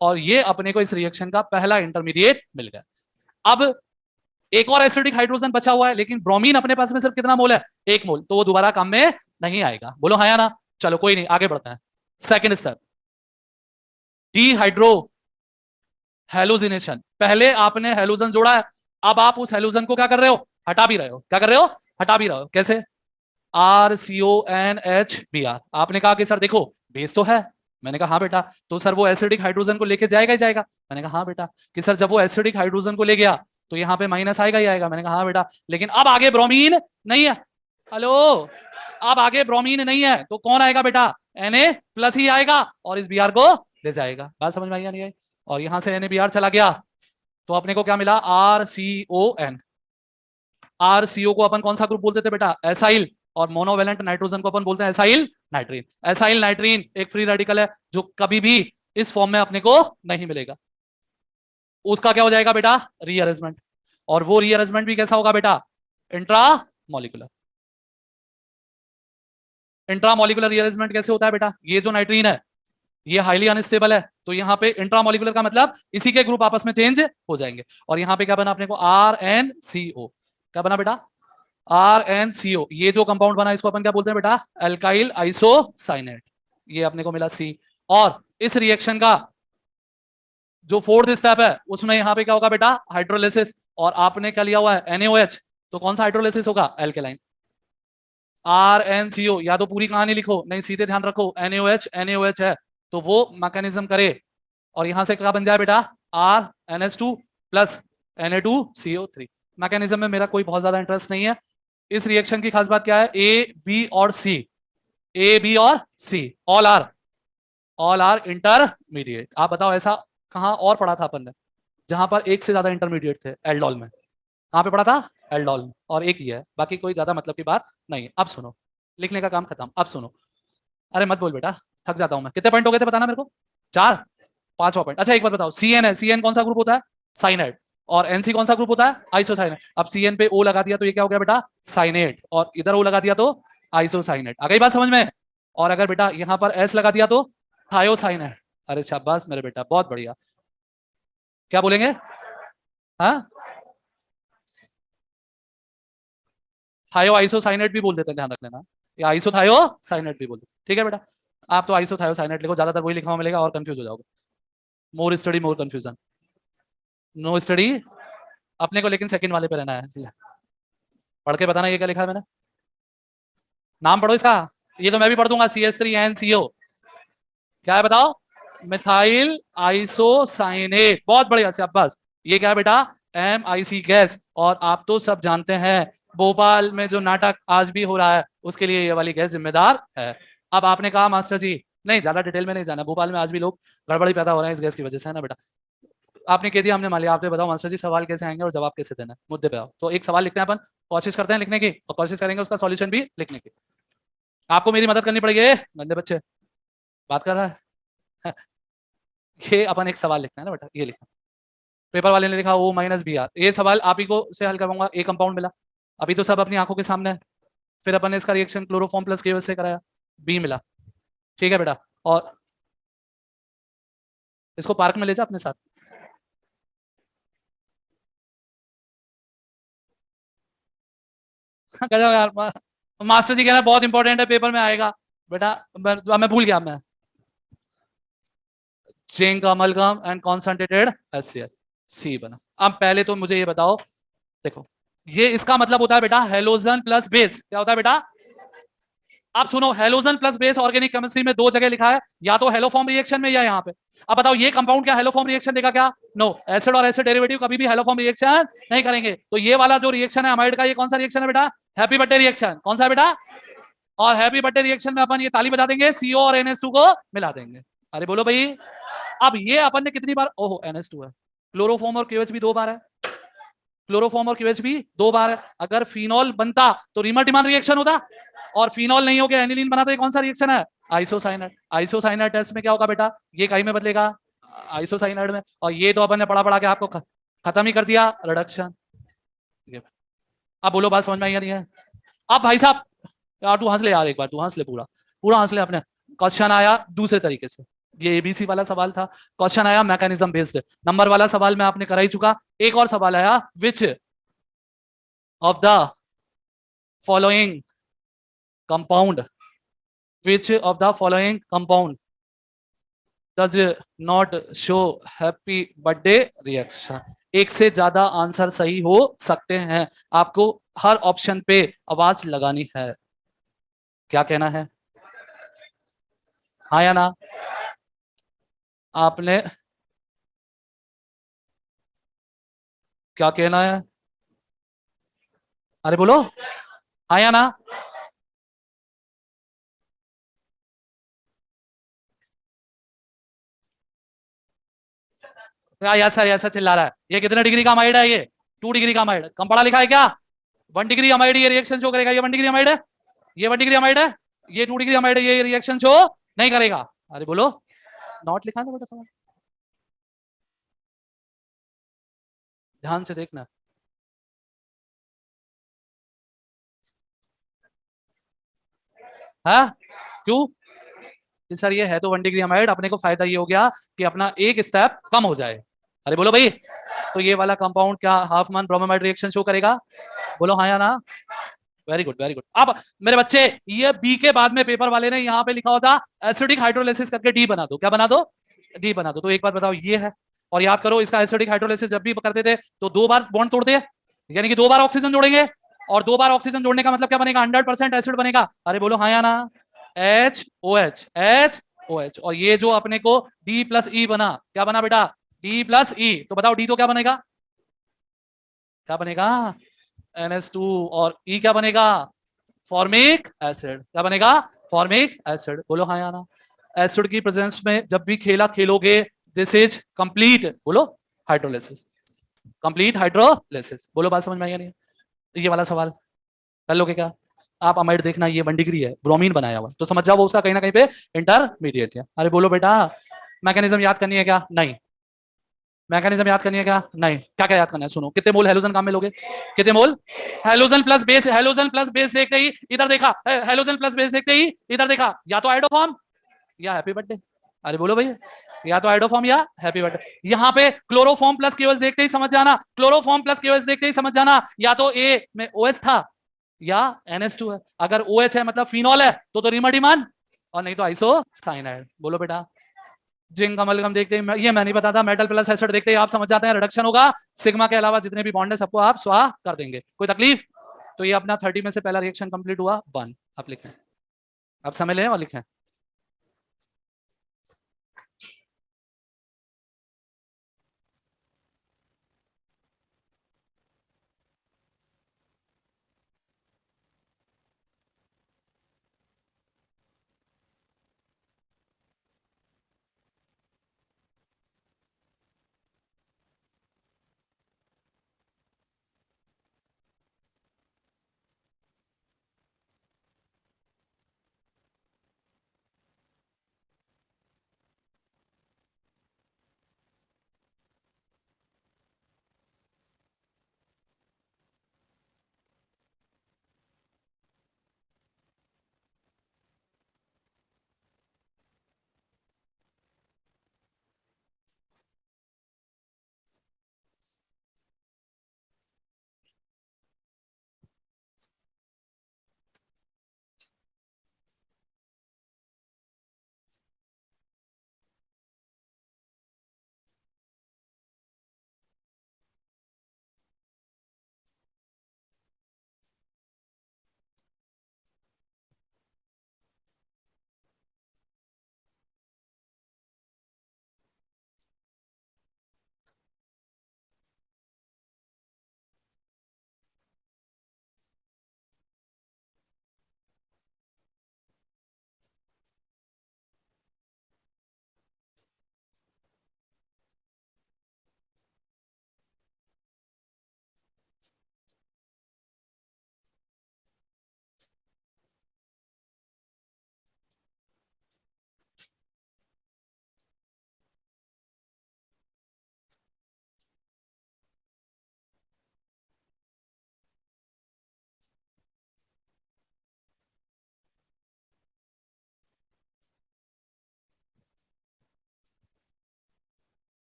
और ये अपने को इस रिएक्शन का पहला इंटरमीडिएट मिल गया. अब एक और एसिडिक हाइड्रोजन बचा हुआ है, लेकिन ब्रोमीन अपने पास में सिर्फ कितना मोल है? 1 मोल. तो वो दोबारा काम में नहीं आएगा. बोलो हाँ या ना. चलो कोई नहीं, आगे बढ़ते हैं. Second step, dehydro halogenation. पहले आपने हेलोजन जोड़ा है, अब आप उस हेलोजन को क्या कर रहे हो? हटा भी रहे हो. क्या कर रहे हो? हटा भी रहे हो. कैसे? RCONH Br. आपने कहा कि सर देखो बेस तो है. मैंने कहा हाँ बेटा. तो सर वो एसिडिक हाइड्रोजन को लेके जाएगा ही जाएगा. मैंने कहा हाँ बेटा. कि सर जब वो एसिडिक हाइड्रोजन को ले गया तो यहाँ पे माइनस आएगा ही आएगा. मैंने कहा हाँ बेटा. लेकिन अब आगे ब्रोमीन नहीं है. हेलो, अब आगे ब्रोमीन नहीं है तो कौन आएगा बेटा? Na प्लस ही आएगा और इस Br को ले जाएगा. बात समझ में आई या नहीं आई? और यहां से NaBr चला गया तो अपने को क्या मिला? RCON. RCO को अपन कौन सा ग्रुप बोलते थे बेटा? एसाइल. और मोनोवेलेंट नाइट्रोजन को अपन बोलते हैं एसाइल नाइट्रीन. एसाइल नाइट्रीन एक फ्री रेडिकल है जो कभी भी इस फॉर्म में अपने को नहीं मिलेगा. उसका क्या हो जाएगा बेटा? रीअरेंजमेंट. और वो रीअरेंजमेंट भी कैसा होगा बेटा? इंट्रामोलिकुलर. इंट्रामोलिकुलर रीअरेंजमेंट कैसे होता है बेटा? ये जो नाइट्रीन है ये हाईली अनस्टेबल है, तो यहाँ पे इंट्रामोलिकुलर का मतलब इसी के ग्रुप आपस में चेंज हो जाएंगे. और यहाँ पे क्या बना अपने को? RNCO. क्या बना बेटा? RnCO, ये जो कंपाउंड बना इसको अपन क्या बोलते हैं बेटा? Alkyl isocyanate. ये अपने को मिला C। और इस रिएक्शन का जो फोर्थ स्टेप है उसमें यहाँ पे क्या होगा बेटा? हाइड्रोलिसिस। और आपने क्या लिया हुआ है? NaOH। तो कौन सा हाइड्रोलिसिस होगा? एल्केलाइन। RnCO, या तो पूरी कहानी लिखो, नहीं सीधे ध्यान रखो, NaOH NaOH है तो वो मैकेनिज्म करे और यहां से क्या बन जाए बेटा? RnH2 plus Na2CO3। मैकेनिज्म में मेरा कोई बहुत ज्यादा इंटरेस्ट नहीं है। इस रिएक्शन की खास बात क्या है? ए बी और सी, ए बी और सी ऑल आर इंटरमीडिएट। आप बताओ ऐसा कहां और पढ़ा था अपन ने जहां पर एक से ज्यादा इंटरमीडिएट थे? एल्डोल में। कहां पे पढ़ा था? एल्डोल में। और एक ही है, बाकी कोई ज्यादा मतलब की बात नहीं है। अब सुनो, लिखने का काम खत्म, अब सुनो। अरे मत बोल बेटा, थक जाता हूं मैं। कितने पॉइंट हो गए थे बताना मेरे को? 4? 5वां पॉइंट। अच्छा एक बात बताओ, CN है, CN कौन सा ग्रुप होता है? साइनाइड। और NC कौन सा ग्रुप होता है? आइसोसाइनेट। अब CN पे O लगा दिया तो ये क्या हो गया बेटा? साइनेट। और इधर O लगा दिया तो आइसोसाइनेट। आ गई बात समझ में? और अगर बेटा यहां पर S लगा दिया तो थायोसाइनेट। अरे शाबाश मेरे बेटा, बहुत बढ़िया। क्या बोलेंगे? हाँ, थायो आइसोसाइनेट भी बोल देते हैं, ध्यान रख लेना। या आइसोथायोसाइनेट भी बोल देते हैं। ठीक है बेटा, आप तो आइसोथायोसाइनेट लिखो, ज्यादातर वही लिखा हुआ मिलेगा और कंफ्यूज हो जाओगे। More study more confusion. No study अपने को, लेकिन सेकंड वाले पे रहना है, इसलिए पढ़ के बताना ये क्या लिखा है मैंने। नाम पढ़ो इसका, ये तो मैं भी पढ़ दूंगा। CH3NCO क्या है बताओ? Methyl isocyanate. बहुत बढ़िया से, अब बस ये क्या है बेटा? MIC gas. और आप तो सब जानते हैं भोपाल में जो नाटक आज भी हो रहा है उसके लिए ये वाली गैस जिम्मेदार है। अब आपने कहा मास्टर जी नहीं, ज्यादा डिटेल में नहीं जाना, भोपाल में आज भी लोग गड़बड़ी पैदा हो रहे हैं इस गैस की वजह से, है ना बेटा? आपने कह दिया, हमने मान लिया। आपने बताओ मास्टर जी सवाल कैसे आएंगे और जवाब कैसे देना है, मुद्दे पे आओ। तो एक सवाल लिखते हैं अपन, कोशिश करते हैं लिखने की और कोशिश करेंगे उसका सॉल्यूशन भी लिखने की। आपको मेरी मदद करनी पड़ेगी गंदे बच्चे, बात कर रहा है। ये अपन एक सवाल लिखते हैं ना बेटा, ये लिखा पेपर वाले ने लिखा O-BR। ये सवाल आप ही को से हल करवाऊंगा। ए कंपाउंड मिला, अभी तो सब अपनी आंखों के सामने है। फिर अपन ने इसका रिएक्शन क्लोरोफॉर्म प्लस KOH से कराया, B मिला। ठीक है बेटा, और इसको पार्क में ले जा अपने साथ। कहता यार मास्टर जी कह रहे हैं बहुत इंपॉर्टेंट है, पेपर में आएगा। बेटा मैं भूल गया, मैं zinc amalgam and concentrated HCl, C बना। अब पहले तो मुझे ये बताओ, देखो ये इसका मतलब होता है बेटा हेलोजन प्लस बेस। क्या होता है बेटा? अब सुनो, halogen plus base organic chemistry में दो जगह लिखा है, या तो हेलोफॉर्म रिएक्शन में या यहाँ पे। अब बताओ ये कंपाउंड क्या हेलोफॉर्म रिएक्शन देगा क्या? नो, एसिड और एसिड डेरिवेटिव कभी भी हेलोफॉर्म रिएक्शन नहीं करेंगे। तो ये वाला जो रिएक्शन है अमाइड का, ये कौन सा रिएक्शन है बेटा? Happy birthday reaction. कौन सा है बेटा? और हैप्पी बर्थडे रिएक्शन में अपन ये ताली बजा देंगे, CO और NH2 को मिला देंगे। अरे बोलो भाई, अब ये अपन ने कितनी बार, ओहो NH2 है, क्लोरोफॉर्म और KOH भी 2 बार है, क्लोरोफॉर्म और KOH भी 2 बार है। अगर फिनॉल बनता तो रीमर डिमांड रिएक्शन होता, और फिनॉल नहीं हो गया एनिलीन बना, तो ये कौन सा रिएक्शन है? आइसोसाइनेट। आइसोसाइनेट टेस्ट में क्या होगा बेटा? ये काई में बदलेगा? आइसोसाइनेट में। और ये तो अपन ने पढ़ा पढ़ा के आपको खत्म ही कर दिया, रिडक्शन। अब बोलो बात समझ में आई या नहीं है? अब भाई साहब यार तू हंस ले यार, एक बार तू हंस ले, पूरा पूरा हंस ले अपने। क्वेश्चन आया दूसरे तरीके से, ये ABC वाला सवाल था, क्वेश्चन आया मैकेनिज्म बेस्ड। नंबर वाला सवाल मैं आपने करा ही चुका। एक और सवाल आया, which of the following compound, which of the following compound does not show happy birthday reaction? एक से ज्यादा आंसर सही हो सकते हैं, आपको हर ऑप्शन पे आवाज लगानी है। क्या कहना है, हाँ या ना? आपने क्या कहना है? अरे बोलो, हाँ या ना? ऐसा ऐसा चिल्ला रहा है, ये कितने डिग्री का अमाइड है? ये 2 डिग्री का अमाइड। कम पढ़ा लिखा है क्या? 1 डिग्री अमाइड ये रिएक्शन शो करेगा, ये 1 डिग्री अमाइड है, ये 1 डिग्री अमाइड है, ये 2 डिग्री अमाइड है, ये रिएक्शन शो नहीं करेगा। अरे बोलो, नॉट लिखा है बेटा सवाल, ध्यान से देखना। है क्यों? सर ये है तो 1 डिग्री अमाइड, अपने को फायदा ये हो गया कि अपना एक स्टेप कम हो जाए। अरे बोलो भाई, तो ये वाला कंपाउंड क्या हाफ मान ब्रोमाइड रिएक्शन शो करेगा? बोलो हाँ या ना? Very good very good. अब मेरे बच्चे, ये बी के बाद में पेपर वाले ने यहाँ पे लिखा होता एसिडिक हाइड्रोलाइसिस करके डी बना दो, क्या बना दो, डी बना दो। तो एक बात बताओ, ये है, और याद करो इसका एसिडिक हाइड्रोलाइसिस जब भी करते थे तो 2 बार बॉन्ड तोड़ते हैं, यानी कि 2 बार ऑक्सीजन जोड़ेंगे, और 2 बार ऑक्सीजन जोड़ने का मतलब क्या बनेगा, 100% एसिड बनेगा। अरे बोलो हाँ या ना, H O H, H O H, और ये जो अपने को डी प्लस ई बना, क्या बना बेटा, डी प्लस ई। तो बताओ डी तो क्या बनेगा, क्या बनेगा, NH2, और ई क्या बनेगा, फॉर्मिक एसिड, क्या बनेगा, फॉर्मिक एसिड। बोलो हाँ या ना। एसिड की प्रेजेंस में जब भी खेला खेलोगे, दिस इज कंप्लीट, बोलो हाइड्रोलिसिस, कंप्लीट हाइड्रोलिसिस। बोलो बात समझ में आई या नहीं। ये वाला सवाल कर लोगे क्या आप, अमाइड देखना, ये 1 डिग्री है, ब्रोमीन बनाया हुआ, तो समझ जाओ वो उसका कहीं ना कहीं पे इंटरमीडिएट है। अरे बोलो बेटा, मैकेनिज्म याद करनी है क्या, नहीं, मैकेनिज्म याद करनी है क्या, नहीं, क्या क्या याद करना है, सुनो, कितने मोल हेलोजन काम में लोगे, कितने mole, halogen plus base, halogen plus base देखते ही इधर देखा, हेलोजन प्लस बेस देखते ही इधर देखा, या तो आइडोफॉर्म या हैप्पी बर्थडे। अरे बोलो भैया, या तो आइडोफॉर्म या हैप्पी बर्थडे। यहाँ पे क्लोरोफॉर्म प्लस केओएस देखते ही समझ जाना, क्लोरोफॉर्म प्लस केओएस देखते ही समझ जाना, या तो ए में OH था या NH2 है। अगर OH है मतलब फिनॉल है तो रिमोडिमान, और नहीं तो आइसोसाइनाइड। बोलो बेटा, जिंक अमलगम देखते ही, ये मैं नहीं बताता, मेटल प्लस एसिड देखते ही आप समझ जाते हैं रिडक्शन होगा, सिग्मा के अलावा जितने भी बॉन्ड है सबको आप स्वाह कर देंगे, कोई तकलीफ। तो ये अपना 30 में से पहला रिएक्शन कंप्लीट हुआ 1, आप लिखें, आप समझ लें और लिखें।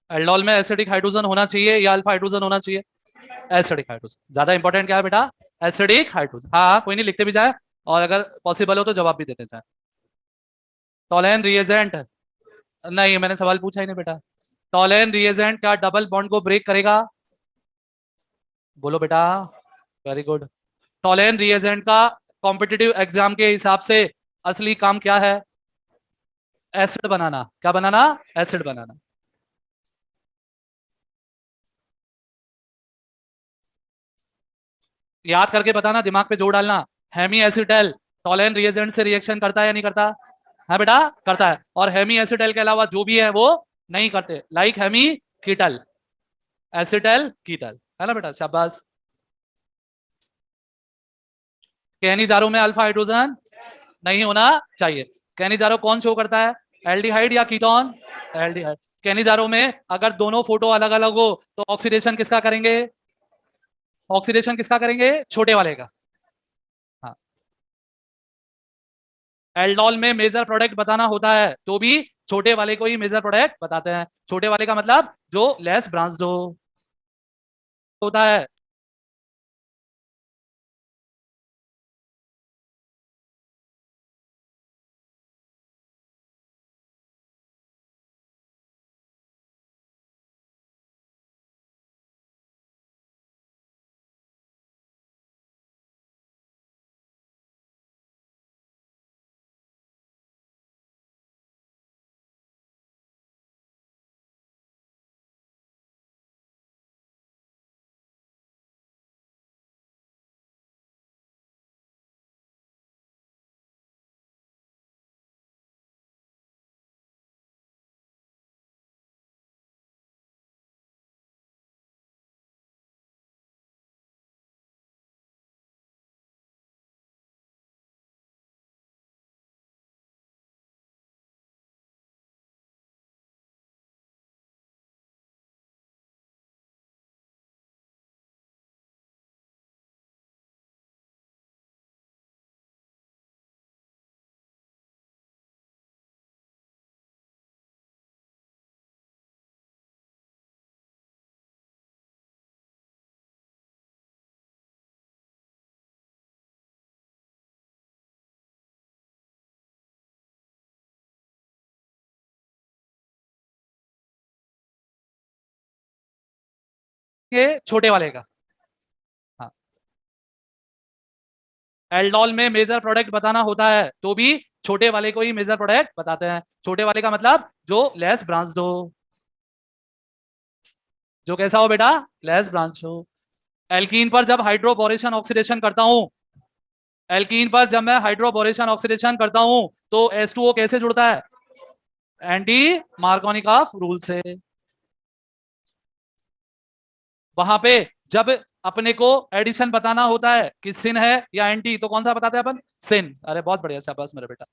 एल्डोल में एसिडिक हाइड्रोजन होना चाहिए या अल्फा हाइड्रोजन होना चाहिए, एसिडिक हाइड्रोजन। ज्यादा इंपॉर्टेंट क्या है बेटा, एसिडिक हाइड्रोजन। हाँ कोई नहीं, लिखते भी जाए, और अगर पॉसिबल हो तो जवाब भी देते जाए। टॉलेन रिएजेंट, नहीं मैंने सवाल पूछा ही नहीं बेटा। टॉलेन रिएजेंट क्या डबल बॉन्ड को ब्रेक करेगा, बोलो बेटा, वेरी गुड। टॉलेन रिएजेंट का कॉम्पिटिटिव एग्जाम के हिसाब से असली काम क्या है, एसिड बनाना, क्या बनाना, एसिड बनाना। याद करके बताना, दिमाग पे जोर डालना। हेमी एसिटल टॉलेन रिएजेंट से रिएक्शन करता है या नहीं करता, हाँ बेटा करता है, और हेमी एसिटल के अलावा जो भी है वो नहीं करते, लाइक हेमी कीटल, एसिटल कीटल, है ना बेटा, शाबाश। कैनिजारो में अल्फा हाइड्रोजन नहीं होना चाहिए। कैनिजारो कौन शो करता है, एल्डिहाइड या कीटोन, एल्डिहाइड। कैनिजारो में अगर दोनों फोटो अलग अलग हो तो ऑक्सीडेशन किसका करेंगे, ऑक्सीडेशन किसका करेंगे, छोटे वाले का, एल्डोल में मेजर प्रोडक्ट बताना होता है तो भी छोटे वाले को ही मेजर प्रोडक्ट बताते हैं। छोटे वाले का मतलब जो लेस ब्रांच्ड हो होता है। ये छोटे वाले का। हाँ। एल्डोल में मेजर प्रोडक्ट बताना होता है तो भी छोटे वाले को ही मेजर प्रोडक्ट बताते हैं। छोटे वाले का मतलब जो लेस ब्रांच्ड हो। जो कैसा हो बेटा? लेस ब्रांच हो। एल्कीन पर जब हाइड्रोबोरेशन ऑक्सीडेशन करता हूं, एल्कीन पर जब मैं हाइड्रोबोरेशन ऑक्सीडेशन करता हूं तो H2O कैसे जुड़ता है? एंटी मार्कोनिकॉफ रूल से। वहां पे जब अपने को एडिशन बताना होता है कि सिन है या एंटी, तो कौन सा बताते हैं अपन? सिन। अरे बहुत बढ़िया, शाबाश मेरे बेटा।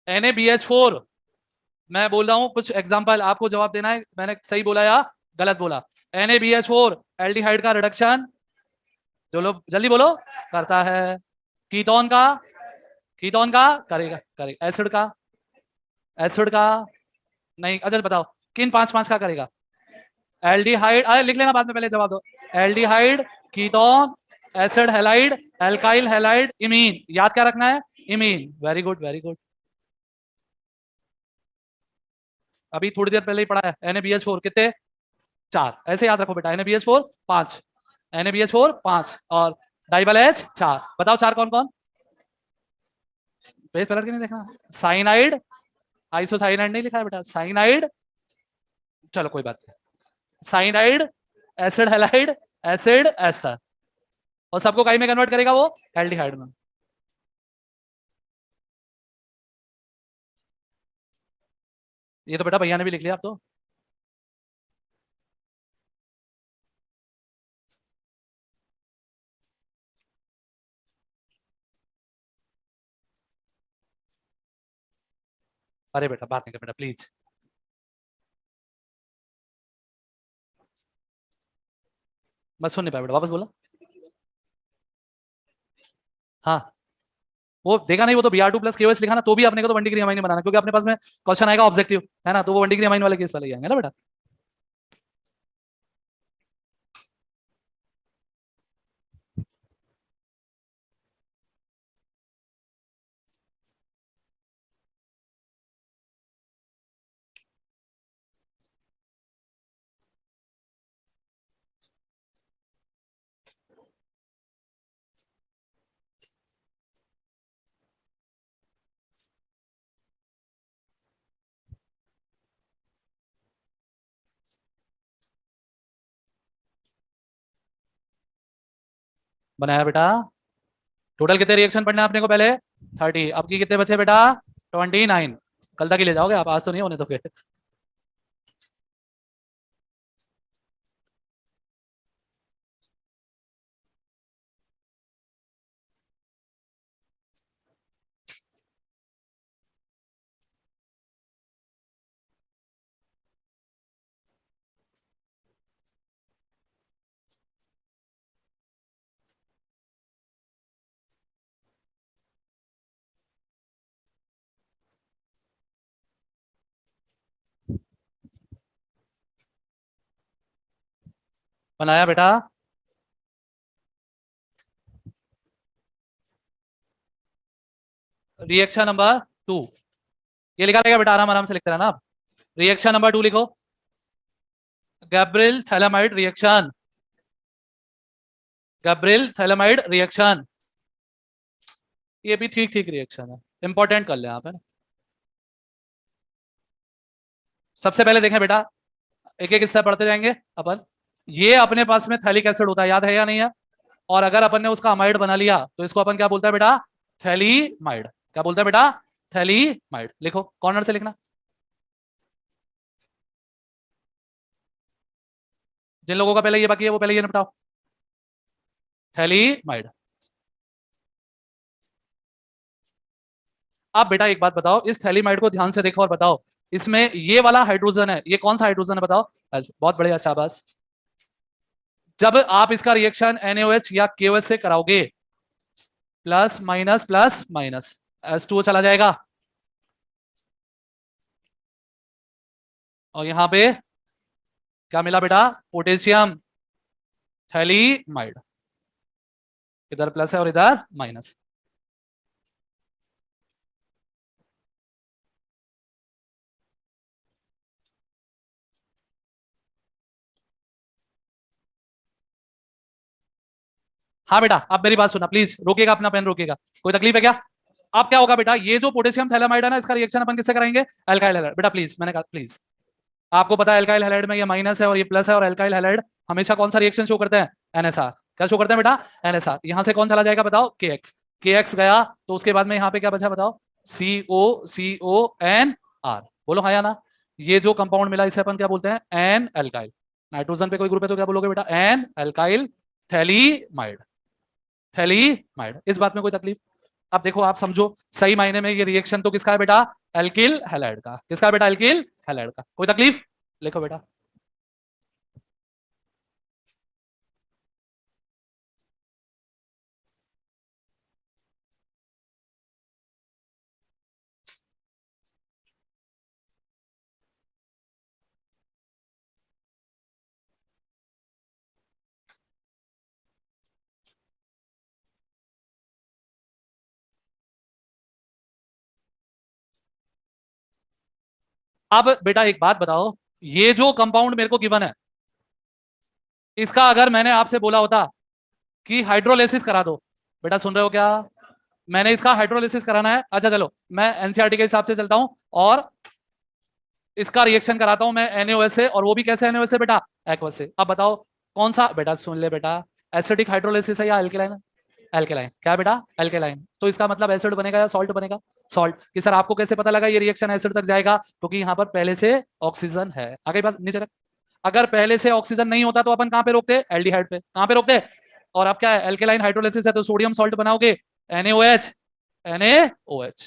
NaBH4, मैं बोल रहा हूं कुछ एग्जांपल, आपको जवाब देना है मैंने सही बोला या गलत बोला। NaBH4 एल्डिहाइड का रिडक्शन, जो लोग जल्दी बोलो, करता है। कीटोन का, कीटोन का करेगा, करेगा। एसिड का, एसिड का नहीं। अच्छा बताओ किन पांच पांच का करेगा? एल्डिहाइड, अरे लिख लेना बाद में, पहले जवाब दो। Aldehyde, ketone, acid halide, alkyl halide, imine. याद क्या रखना है? Imine. Very good, very good. अभी थोड़ी देर पहले ही पढ़ा है। NaBH4 कितने? 4। ऐसे याद रखो बेटा। NaBH4 5, NaBH4 5 और डाइबल H 4। बताओ 4 कौन कौन? पेज पलट के नहीं देखना। साइनाइड, आइसोसाइनाइड नहीं लिखा है बेटा, साइनाइड। चलो कोई बात नहीं। Cyanide, acid halide, acid ester, और सबको काई में कन्वर्ट करेगा वो? एल्डिहाइड में। ये तो बेटा भैया ने भी लिख लिया अब तो। अरे बेटा बात नहीं कर बेटा प्लीज। मैं सुन नहीं पाया बेटा, वापस बोला। हाँ, वो देखा नहीं, वो तो Br2 प्लस KOH लिखा ना, तो भी अपने को तो 1 डिग्री अमाइन बनाना, क्योंकि अपने पास में क्वेश्चन आएगा ऑब्जेक्टिव है ना, तो वो 1 डिग्री अमाइन वाले केस वाले ही आएंगे ना बेटा। बनाया बेटा। टोटल कितने रिएक्शन पढ़ने हैं अपने को पहले? 30। अब की कितने बचे बेटा? 29। कल तक ही ले जाओगे आप, आज तो नहीं होने दोगे। बनाया बेटा। रिएक्शन नंबर 2, ये लिखा रहेगा बेटा, आराम आराम से लिखते रहना आप। रिएक्शन नंबर 2 लिखो। गैब्रिल थैलामाइड रिएक्शन, गैब्रिल थैलामाइड रिएक्शन। ये भी ठीक ठीक रिएक्शन है, इंपॉर्टेंट कर ले यहाँ पे ना। सबसे पहले देखें बेटा, एक एक हिस्सा पढ़ते जाएंगे अपन। ये अपने पास में थैलिक एसिड होता है, याद है या नहीं है? और अगर अपन ने उसका अमाइड बना लिया तो इसको अपन क्या बोलता है बेटा? थैलीमाइड। क्या बोलता है बेटा? थैलीमाइड। लिखो, कॉर्नर से लिखना। जिन लोगों का पहले ये बाकी है वो पहले ये निपटाओ। थैलीमाइड। आप बेटा एक बात बताओ, इस थैलीमाइड को ध्यान से देखो और बताओ, इसमें ये वाला हाइड्रोजन है, ये कौन सा हाइड्रोजन है बताओ? बहुत बढ़िया, शाबाश। जब आप इसका रिएक्शन NaOH या KOH से कराओगे, plus minus plus minus, H2O चला जाएगा, और यहां पे क्या मिला बेटा? Potassium phthalimide. इधर प्लस है और इधर माइनस। हाँ बेटा, आप मेरी बात सुना प्लीज, रोकेगा अपना पेन, रोकेगा। कोई तकलीफ है क्या? अब क्या होगा बेटा, ये जो पोटेशियम थैलामाइड है ना, इसका रिएक्शन अपन किससे कराएंगे? Alkyl halide. बेटा प्लीज, मैंने कहा प्लीज। आपको पता है अल्काइल हैलाइड में ये माइनस है और ये प्लस है, और अल्काइल हैलाइड हमेशा कौन सा रिएक्शन शो करते हैं? NSR। क्या शो करते हैं बेटा? NSR। यहां से कौन चला जाएगा बताओ? KX। KX गया तो उसके बाद में यहाँ पे क्या बचा बताओ? COCONR। बोलो हाँ या ना? ये जो कंपाउंड मिला इसे अपन क्या बोलते हैं? N alkyl. नाइट्रोजन पे कोई ग्रुप है तो क्या बोलोगे बेटा? N alkyl phthalimide. थैलीमाइड। इस बात में कोई तकलीफ? अब देखो आप समझो सही मायने में ये रिएक्शन तो किसका है बेटा, एल्किल हैलाइड का। किसका है बेटा, एल्किल हैलाइड का। कोई तकलीफ, लिखो बेटा। अब बेटा एक बात बताओ, ये जो कंपाउंड मेरे को गिवन है, इसका अगर मैंने आपसे बोला होता कि हाइड्रोलिसिस करा दो, बेटा सुन रहे हो क्या, मैंने इसका हाइड्रोलिसिस कराना है, अच्छा चलो मैं एनसीईआरटी के हिसाब से चलता हूं और इसका रिएक्शन कराता हूं मैं NaOH से, और वो भी कैसे NaOH से बेटा, एक्वस से। अब बताओ कौन सा, बेटा सुन ले बेटा, एसिडिक हाइड्रोलिसिस है या एल्केलाइन, एल्केलाइन। क्या है बेटा, एल्केलाइन। तो इसका मतलब एसिड बनेगा या सॉल्ट बनेगा, सॉल्ट। कि सर आपको कैसे पता लगा ये रिएक्शन एसिड तक जाएगा, क्योंकि यहाँ पर पहले से ऑक्सीजन है। आगे बात नीचे रख। अगर पहले से ऑक्सीजन नहीं होता तो अपन कहां पे रोकते, एल्डिहाइड पे। कहां पे रोकते, और अब क्या है, एल्केलाइन हाइड्रोलिसिस है तो सोडियम सॉल्ट बनाओगे, NaOH, NaOH।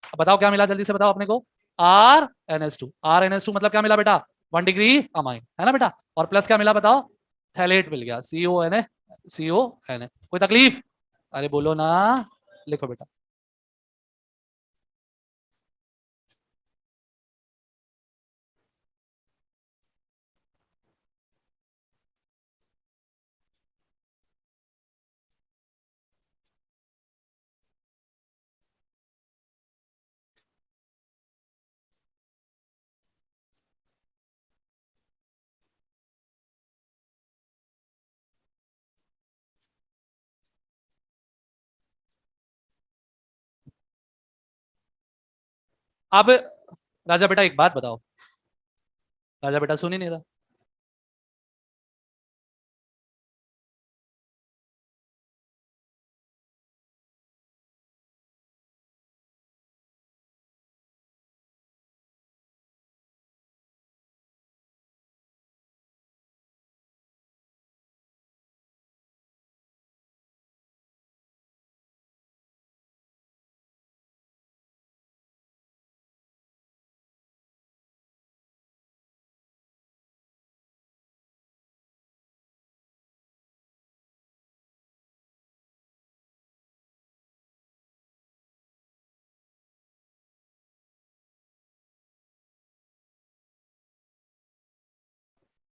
अब बताओ क्या मिला, जल्दी से बताओ अपने को, RNS2। RNS2 मतलब क्या मिला बेटा, 1 डिग्री अमाइन, है ना बेटा। और प्लस क्या मिला बताओ, थैलेट मिल गया, CONA। कोई तकलीफ, अरे बोलो ना, लिखो बेटा। अब राजा बेटा एक बात बताओ, राजा बेटा सुन ही नहीं रहा।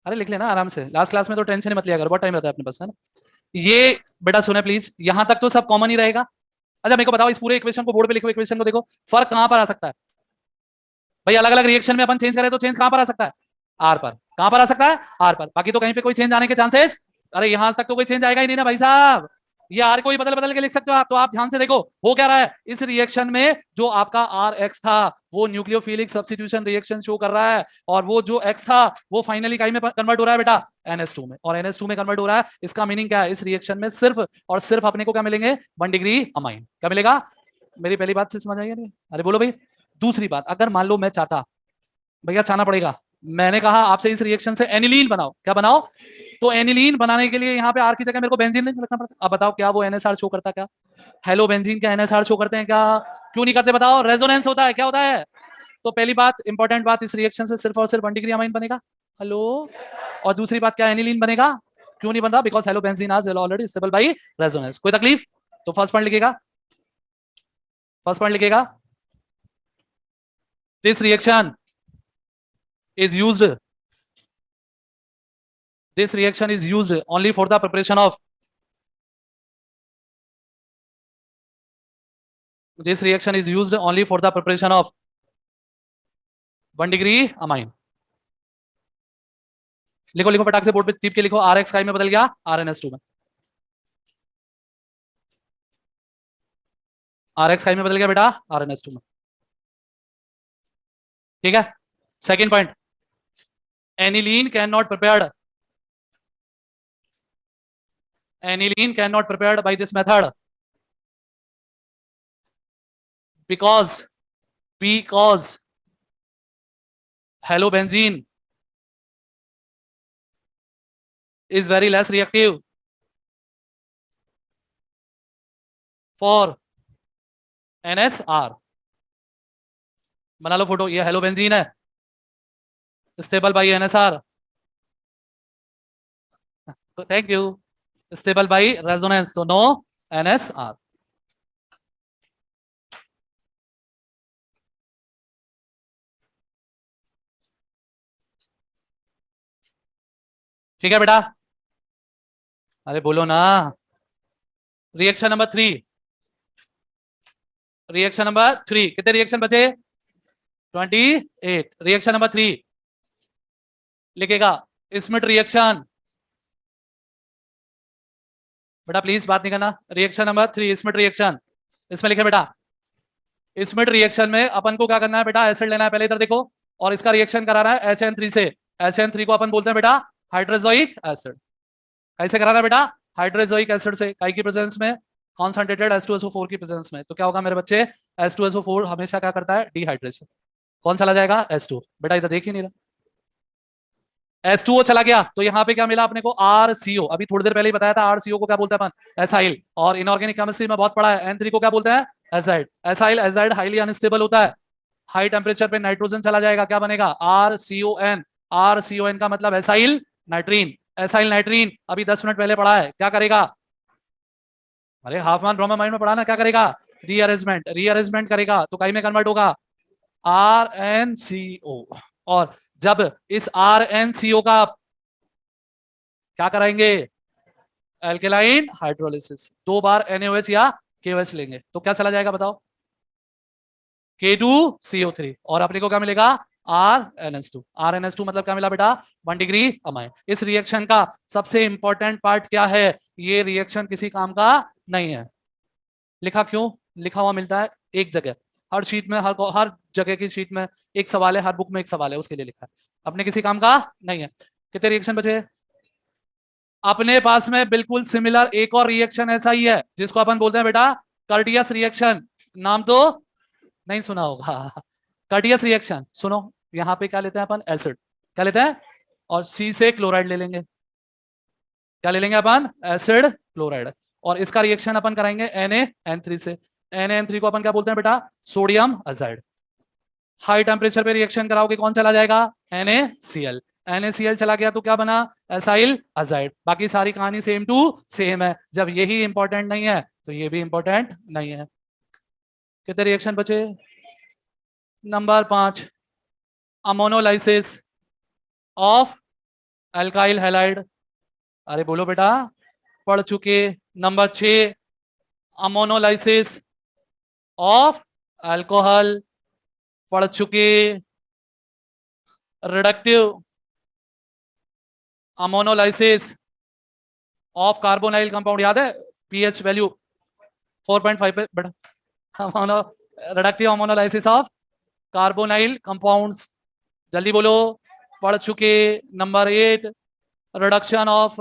अरे लिख लेना आराम से, लास्ट क्लास में तो टेंशन ही मत लिया कर, बहुत टाइम रहता है अपने पास, है ना। ये बेटा सुने प्लीज, यहां तक तो सब कॉमन ही रहेगा। अच्छा मेरे को बताओ, इस पूरे इक्वेशन को बोर्ड पे लिखो, इक्वेशन को देखो, फर्क कहां पर आ सकता है भाई, अलग अलग रिएक्शन में अपन चेंज करें तो चेंज कहां पर आ सकता है, आर पर। कहां पर आ सकता है, आर पर। बाकी तो कहीं पे कोई चेंज आने के चांसेस, अरे यहां तक तो कोई चेंज आएगा ही नहीं ना भाई साहब। ये आर को ही बदल बदल के लिख सकते हो आप। तो आप ध्यान से देखो हो क्या रहा है, इस रिएक्शन में जो आपका आर एक्स था वो न्यूक्लियोफिलिक सब्स्टिट्यूशन रिएक्शन शो कर रहा है, और वो जो एक्स था वो फाइनली कहीं में कन्वर्ट हो रहा है बेटा, NH2 में। और NH2 में कन्वर्ट हो रहा है, इसका मीनिंग क्या है, इस रिएक्शन में सिर्फ और सिर्फ अपने को क्या मिलेंगे, 1 डिग्री अमाइन। क्या मिलेगा, मेरी पहली बात से समझ आई नहीं, अरे बोलो भाई। दूसरी बात, अगर मान लो मैं चाहता, भैया छाना पड़ेगा, मैंने कहा आपसे इस रिएक्शन से एनिलीन बनाओ, क्या बनाओ, तो एनिलीन बनाने के लिए यहाँ पे आर की जगह मेरे को बेंजीन नहीं लिखना पड़ता। अब बताओ क्या वो NSR शो करता, क्या हेलो बेंजीन क्या NSR शो करते हैं क्या, क्यों नहीं करते बताओ, रेजोनेंस होता है, क्या होता है। तो पहली बात इंपॉर्टेंट बात, इस रिएक्शन से सिर्फ और सिर्फ 1 डिग्री अमाइन बनेगा, हेलो। और दूसरी बात क्या, एनिलीन बनेगा, क्यों नहीं बन रहा, बिकॉज हेलो बेंजीन आज ऑलरेडी स्टेबल बाई रेजोनेंस। कोई तकलीफ, तो फर्स्ट पॉइंट लिखेगा, फर्स्ट पॉइंट लिखेगा, this reaction is used, this reaction is used only for the preparation of, this reaction is used only for the preparation of 1 degree amine. लिखो लिखो फटाक से board पे टिप के लिखो, आर एक्स में बदल गया RNS2 में, आर एक्स में बदल गया बेटा RNS2 में। ठीक है, second point, aniline can not prepared, aniline cannot prepared by this method because halobenzene is very less reactive for NSR। बना लो फोटो, ये हेलो बेंजीन है, स्टेबल बाई NSR। तो thank you. Stable by resonance, तो no NSR। ठीक है बेटा, अरे बोलो ना। रिएक्शन नंबर 3, रिएक्शन नंबर 3, कितने रिएक्शन बचे? 28। रिएक्शन नंबर 3 लिखेगा स्मिथ रिएक्शन। बेटा प्लीज बात नहीं करना। रिएक्शन नंबर 3 स्मिथ रिएक्शन, इसमें लिखे बेटा स्मिथ रिएक्शन में अपन को क्या करना है बेटा, एसिड लेना है पहले, इधर देखो, और इसका रिएक्शन कराना है HN3 से। HN3 को अपन बोलते हैं बेटा हाइड्रोजोइक एसिड। कैसे कराना है बेटा? हाइड्रोजोइक एसिड से, काई की प्रेजेंस में, कॉन्सेंट्रेटेड H2SO4 की प्रेजेंस में। तो क्या होगा मेरे बच्चे, H2SO4 हमेशा क्या करता है, डिहाइड्रेशन। कौन चला जाएगा? H2। बेटा इधर देख ही नहीं रहा, H2O चला गया, तो यहाँ पे क्या मिला अपने को, RCO। अभी थोड़ी देर पहले ही बताया था RCO को क्या बोलते हैं अपन, एसाइल। और इनऑर्गेनिक केमिस्ट्री में बहुत पढ़ा है, N3 को क्या बोलते हैं, aside. Acyl aside highly unstable होता है, हाई टेम्परेचर पे नाइट्रोजन चला जाएगा, क्या बनेगा, RCON। RCON का मतलब एसाइल नाइट्रीन। एसाइल नाइट्रीन अभी 10 मिनट पहले पढ़ा है, क्या करेगा, अरे हाफ मान ब्रोमामाइड में पढ़ा ना, क्या करेगा, रीअरेंजमेंट। रीअरेंजमेंट करेगा तो काई में कन्वर्ट होगा, RnCO। और जब इस RnCO का क्या कराएंगे, एल्केलाइन हाइड्रोलिसिस, 2 बार NaOH या KOH लेंगे, तो क्या चला जाएगा बताओ, K2CO3। और अपने को क्या मिलेगा, RnS2। RnS2 मतलब क्या मिला बेटा, 1 डिग्री अमाइन। इस रिएक्शन का सबसे इंपॉर्टेंट पार्ट क्या है, ये रिएक्शन किसी काम का नहीं है। लिखा क्यों, लिखा हुआ मिलता है एक जगह, हर शीट में, हर जगह की शीट में एक सवाल है, हर बुक में एक सवाल है, उसके लिए लिखा है, अपने किसी काम का नहीं है। कितने रिएक्शन बचे? अपने पास में बिल्कुल सिमिलर एक और रिएक्शन ऐसा ही है, जिसको अपन बोलते हैं बेटा कर्टियस रिएक्शन। नाम तो नहीं सुना होगा। कर्टियस रिएक्शन सुनो, यहाँ पे क्या लेते हैं अपन, एसिड, क्या लेते हैं, और C से क्लोराइड ले लेंगे। क्या ले लेंगे अपन, एसिड क्लोराइड। और इसका रिएक्शन अपन कराएंगे NaN3 से। NaN3 को अपन क्या बोलते हैं बेटा, सोडियम अजाइड। हाई टेम्परेचर पे रिएक्शन कराओगे, कौन चला जाएगा, NaCl। NaCl चला गया तो क्या बना, एसाइल अजाइड। बाकी सारी कहानी सेम टू सेम है, जब यही इंपॉर्टेंट नहीं है तो ये भी इंपॉर्टेंट नहीं है। कितने रिएक्शन बचे? Number 5, ammonolysis of alkyl halide. अरे बोलो बेटा, पढ़ चुके। नंबर 6, अमोनोलाइसिस ऑफ अल्कोहल, पढ़ चुके। Reductive ammonolysis of carbonyl compound, याद है पीएच वैल्यू 4.5 पे बेटा, ammono, reductive ammonolysis of carbonyl compounds, जल्दी बोलो, पढ़ चुके। Number 8, reduction of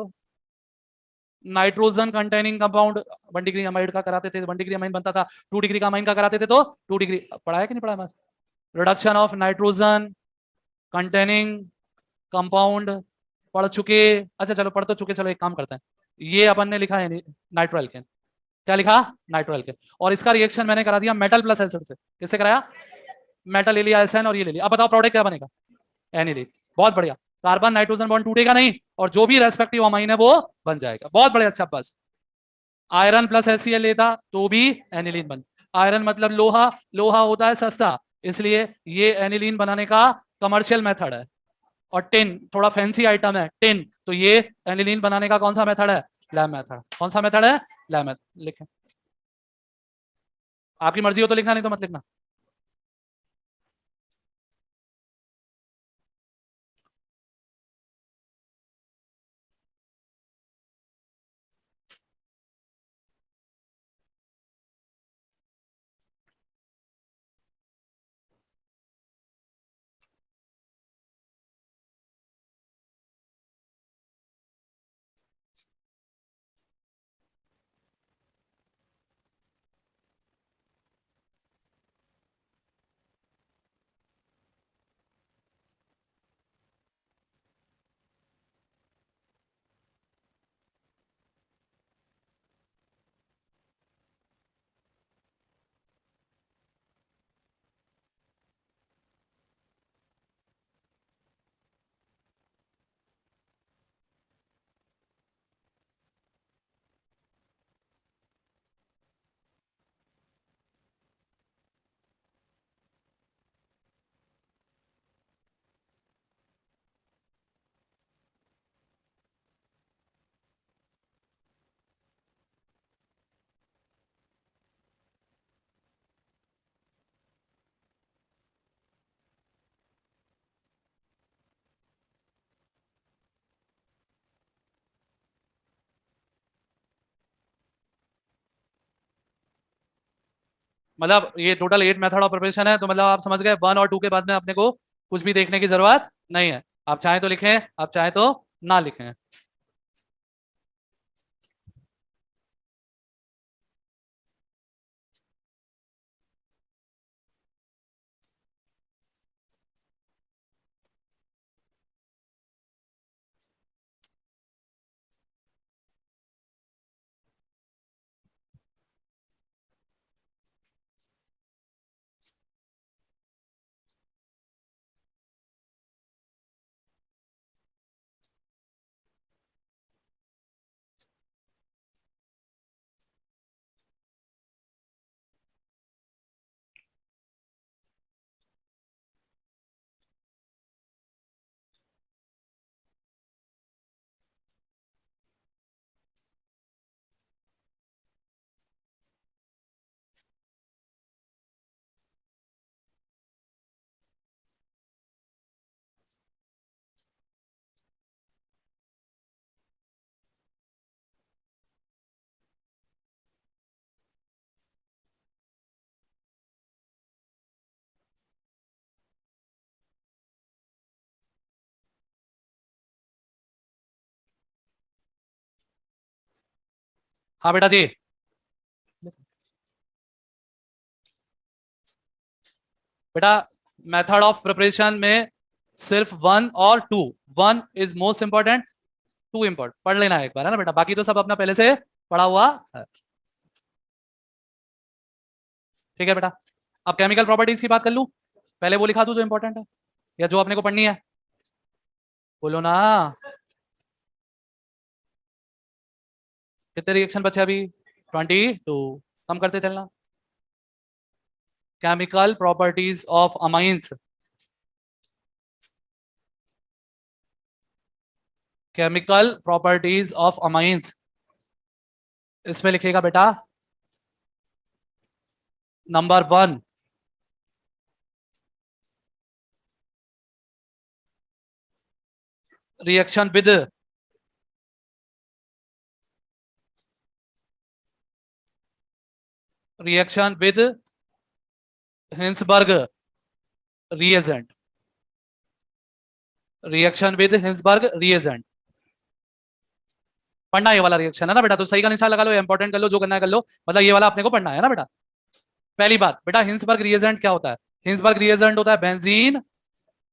nitrogen containing compound, 1 degree amide का कराते थे, 1 डिग्री अमाइन बनता था, 2 डिग्री का अमाइन का कराते थे, तो 2 डिग्री, पढ़ा है कि नहीं पढ़ा है? Reduction of nitrogen containing compound, पढ़ चुके। अच्छा चलो पढ़ तो चुके, चलो एक काम करते हैं, ये अपन ने लिखा है नाइट्रो एल्केन, क्या लिखा, नाइट्रो एल्केन। और इसका रिएक्शन मैंने करा दिया मेटल प्लस एसिड से। किससे कराया, मेटल ले लिया SN और ये ले लिया। अब बताओ प्रोडक्ट क्या बनेगा, एनिलीन। बहुत बढ़िया, कार्बन नाइट्रोजन बॉन्ड टूटेगा नहीं, और जो भी रेस्पेक्टिव अमाइन है वो बन जाएगा। बहुत बढ़िया, अच्छा बस। आयरन प्लस HCl लेता तो भी एनिलीन बन, आयरन मतलब लोहा, लोहा होता है सस्ता, इसलिए ये एनिलीन बनाने का कमर्शियल मेथड है। और टिन थोड़ा फैंसी आइटम है, टिन, तो ये एनिलीन बनाने का कौन सा मेथड है, लैब मेथड। कौन सा मेथड है, लैब मेथड। लिखें, आपकी मर्जी हो तो लिखना, नहीं तो मत लिखना। मतलब ये टोटल 8 मेथड ऑफ प्रिपरेशन है, तो मतलब आप समझ गए 1 और 2 के बाद में अपने को कुछ भी देखने की जरूरत नहीं है। आप चाहें तो लिखें, आप चाहें तो ना लिखें। हाँ बेटा जी। बेटा मेथड ऑफ प्रिपरेशन में सिर्फ 1 और 2, 1 इज मोस्ट इंपॉर्टेंट, 2 इंपॉर्टेंट, पढ़ लेना है एक बार, है ना बेटा, बाकी तो सब अपना पहले से पढ़ा हुआ है। ठीक है बेटा। अब केमिकल प्रॉपर्टीज की बात कर लूं, पहले वो लिखा दूं जो इंपॉर्टेंट है, या जो अपने को पढ़नी है, बोलो ना। कितने रिएक्शन बचे अभी? 22। कम करते चलना। Chemical properties of amines, chemical properties of amines, इसमें लिखेगा बेटा number 1, reaction with reaction with Hinsberg reagent, reaction with Hinsberg reagent. पढ़ना ये वाला रिएक्शन है ना बेटा, तो सही का निशान लगा लो, इंपॉर्टेंट कर लो, जो करना है कर लो, मतलब ये वाला अपने को पढ़ना है ना बेटा। पहली बात बेटा, हिंसबर्ग रिएजेंट क्या होता है? हिंसबर्ग रिएजेंट होता है बेंजीन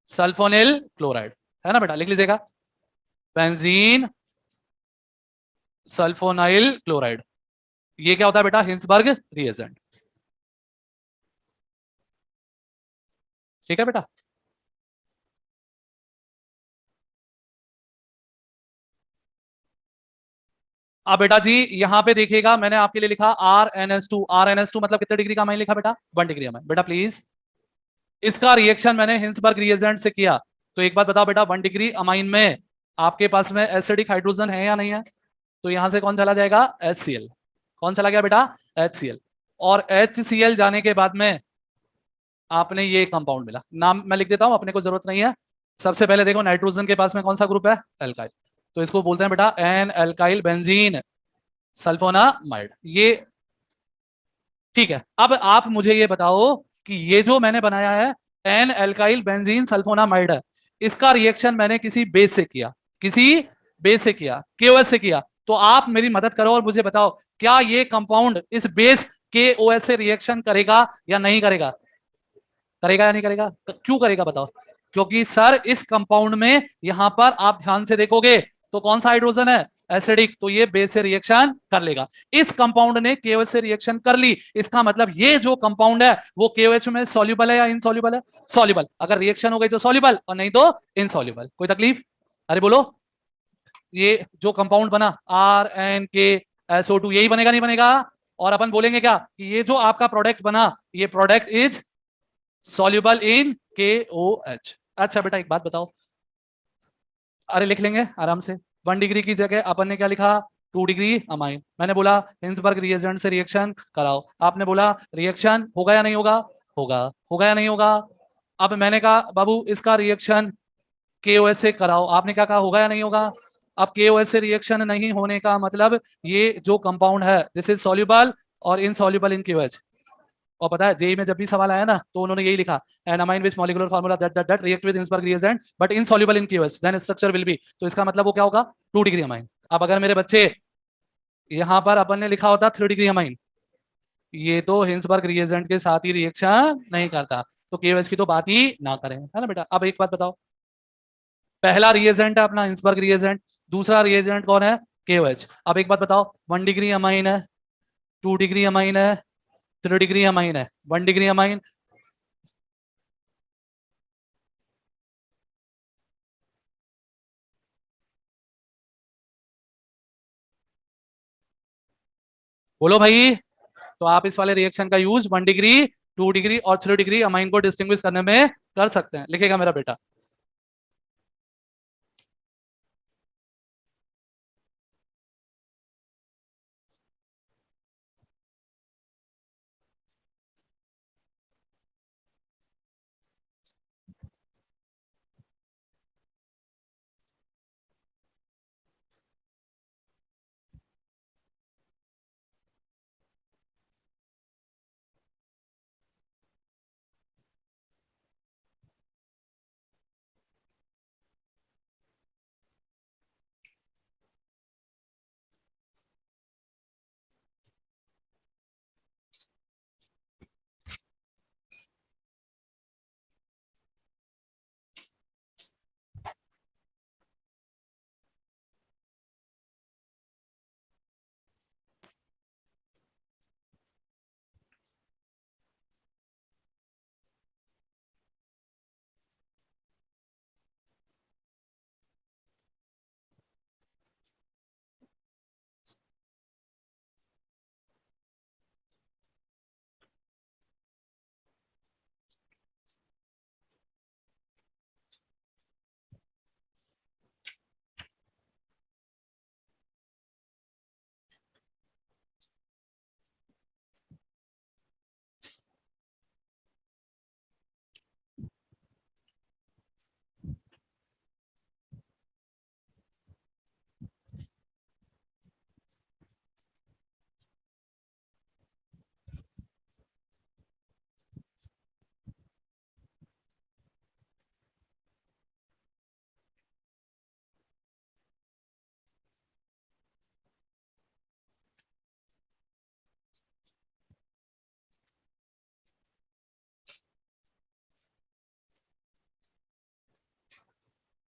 सल्फोनिल क्लोराइड, है ना बेटा, लिख लीजिएगा, बेंजीन सल्फोनाइल क्लोराइड, ये क्या होता है बेटा? Hinsberg reagent. ठीक है बेटा। अब बेटा जी यहां पे देखिएगा, मैंने आपके लिए लिखा RnS2, RnS2 मतलब कितने डिग्री का अमाइन लिखा बेटा? 1 डिग्री अमाइन। बेटा प्लीज, इसका रिएक्शन मैंने हिंसबर्ग रिएजेंट से किया, तो एक बात बताओ बेटा, 1 डिग्री अमाइन में आपके पास में एसिडिक हाइड्रोजन है या नहीं है? तो यहां से कौन चला जाएगा? HCl। कौन चला गया बेटा? HCl। और HCl जाने के बाद में आपने ये कंपाउंड मिला, नाम मैं लिख देता हूं, अपने को जरूरत नहीं है। सबसे पहले देखो नाइट्रोजन के पास में कौन सा ग्रुप है? एल्काइल, तो इसको बोलते हैं बेटा एन एल्काइल बेंजीन सल्फोनामाइड, ये ठीक है। अब आप मुझे ये बताओ कि ये जो मैंने बनाया है एन एल्काइल बेंजीन सल्फोनामाइड है, इसका रिएक्शन मैंने किसी बेस से किया, किसी बेस से किया, केओएस से किया, तो आप मेरी मदद करो और मुझे बताओ क्या ये कंपाउंड इस बेस के ओएस से रिएक्शन करेगा या नहीं करेगा? करेगा या नहीं करेगा? क्यों करेगा बताओ? क्योंकि सर इस कंपाउंड में यहां पर आप ध्यान से देखोगे तो कौन सा हाइड्रोजन है? एसिडिक, तो ये बेस से रिएक्शन कर लेगा। इस कंपाउंड ने केओएच से रिएक्शन कर ली, इसका मतलब ये जो कंपाउंड है वो केओएच में सॉल्युबल है या इनसॉल्युबल है? सॉल्युबल। अगर रिएक्शन हो गई तो सॉल्युबल और नहीं तो इनसॉल्युबल। कोई तकलीफ? अरे बोलो, ये जो कंपाउंड बना RnKSO2 यही बनेगा नहीं बनेगा? और अपन बोलेंगे क्या कि ये जो आपका प्रोडक्ट बना, ये product is soluble in KOH। अच्छा बेटा एक बात बताओ, अरे लिख लेंगे आराम से, 1 डिग्री की जगह अपन ने क्या लिखा? 2 डिग्री अमाइन। मैंने बोला हिंसबर्ग रिएजेंट से रिएक्शन कराओ, आपने बोला रिएक्शन होगा या नहीं होगा? होगा। होगा या नहीं होगा? अब मैंने कहा बाबू इसका रिएक्शन KOH से कराओ, आपने क्या कहा? होगा या नहीं होगा? अब KOH से रिएक्शन नहीं होने का मतलब ये जो कंपाउंड है दिस इज सॉल्युबल और इनसॉल्युबल इन KOH। और पता है जेई में जब भी सवाल आया ना तो उन्होंने यही लिखा, N amine which molecular formula that that that react with Hinsberg reagent but insoluble in aqueous then structure will be, तो इसका मतलब वो क्या होगा 2 डिग्री अमाइन। अब अगर मेरे बच्चे यहां पर अपन ने लिखा होता 3 डिग्री अमाइन, ये तो हिंसबर्ग रिएजेंट के साथ ही रिएक्शन नहीं करता, तो केएच की तो बात ही ना करें, है ना बेटा। अब एक बात बताओ, पहला रिएजेंट है अपना हिंसबर्ग रिएजेंट, दूसरा रिएजेंट कौन है केएच। अब एक बात बताओ, 1 डिग्री अमाइन है, 2 डिग्री अमाइन है, 3 डिग्री अमाइन है, 1 डिग्री अमाइन। बोलो भाई। तो आप इस वाले रिएक्शन का यूज 1 डिग्री 2 डिग्री और 3 डिग्री अमाइन को डिस्टिंग्विश करने में कर सकते हैं, लिखेगा मेरा बेटा।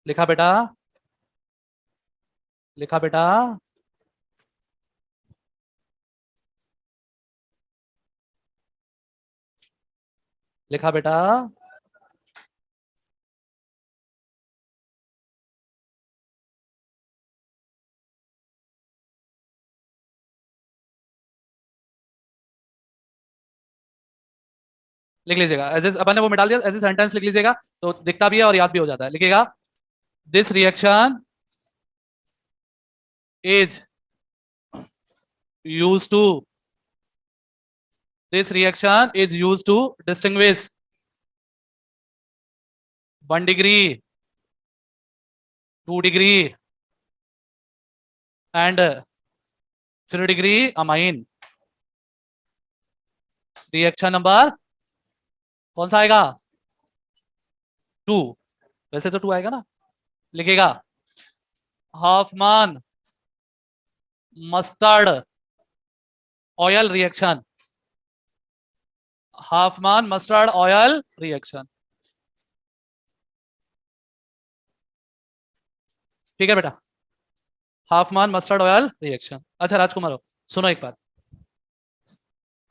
लिखा बेटा, लिखा बेटा। लिखा बेटा। लिख लीजिएगा एज अपन ने वो मिटा दिया, एज ए सेंटेंस लिख लीजिएगा तो दिखता भी है और याद भी हो जाता है। लिखिएगा, this reaction is use to, this reaction is use to distinguish 1 degree 2 degree and 3 degree amine. Reaction number कौन सा आएगा 2, वैसे तो 2 आएगा ना। लिखेगा, Hofmann mustard oil reaction, Hofmann mustard oil reaction. ठीक है बेटा, हाफमान मस्टर्ड ऑयल रिएक्शन। अच्छा राजकुमार, सुनो एक बात,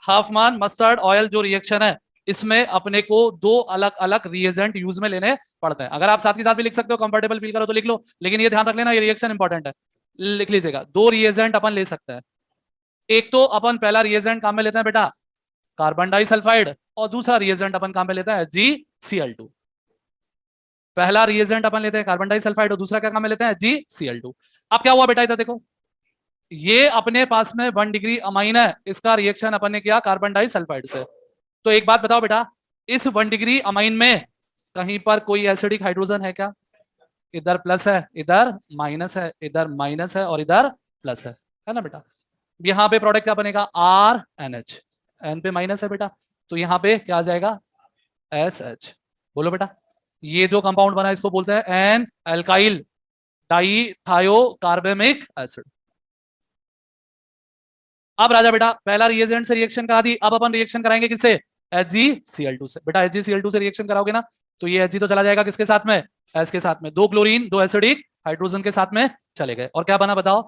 हाफमान मस्टर्ड ऑयल जो रिएक्शन है इसमें अपने को 2 अलग अलग रिएजेंट यूज में लेने पड़ते हैं। अगर आप साथ के साथ भी लिख सकते हो, कंफर्टेबल फील करो तो लिख लो, लेकिन ये ध्यान रख लेना ये रिएक्शन इंपॉर्टेंट है। लिख लीजिएगा, 2 रिएजेंट अपन ले सकते हैं। एक तो अपन पहला रिएजेंट काम में लेते हैं बेटा कार्बन डाइसल्फाइड, और दूसरा रिएजेंट अपन काम में लेता है GCl2। पहला रिएजेंट अपन लेते हैं कार्बन डाइसल्फाइड और दूसरा क्या काम में लेते हैं GCl2। अब क्या हुआ बेटा, इधर देखो, ये अपने पास में 1 डिग्री अमाइन है, इसका रिएक्शन अपन ने किया कार्बन डाइसल्फाइड से। तो एक बात बताओ बेटा, इस 1 डिग्री अमाइन में कहीं पर कोई एसिडिक हाइड्रोजन है क्या? इधर प्लस है, इधर माइनस है, इधर माइनस है और इधर प्लस है ना बेटा। यहाँ पे प्रोडक्ट क्या बनेगा RNH, एन पे माइनस है बेटा, तो यहाँ पे क्या आ जाएगा, SH। बोलो बेटा, ये जो कंपाउंड बना इसको बोलते हैं एन एल्काइल डाइथायोकार्बेमिक एसिड। अब राजा बेटा पहला रिएजेंट से रिएक्शन करा दी, अब अपन रिएक्शन कराएंगे किससे, HgCl2 से। बेटा HgCl2 से रिएक्शन कराओगे ना तो ये Hg तो चला जाएगा किसके साथ में, S के साथ में, दो क्लोरीन दो एसिडिक हाइड्रोजन के साथ में चले गए, और क्या बना बताओ,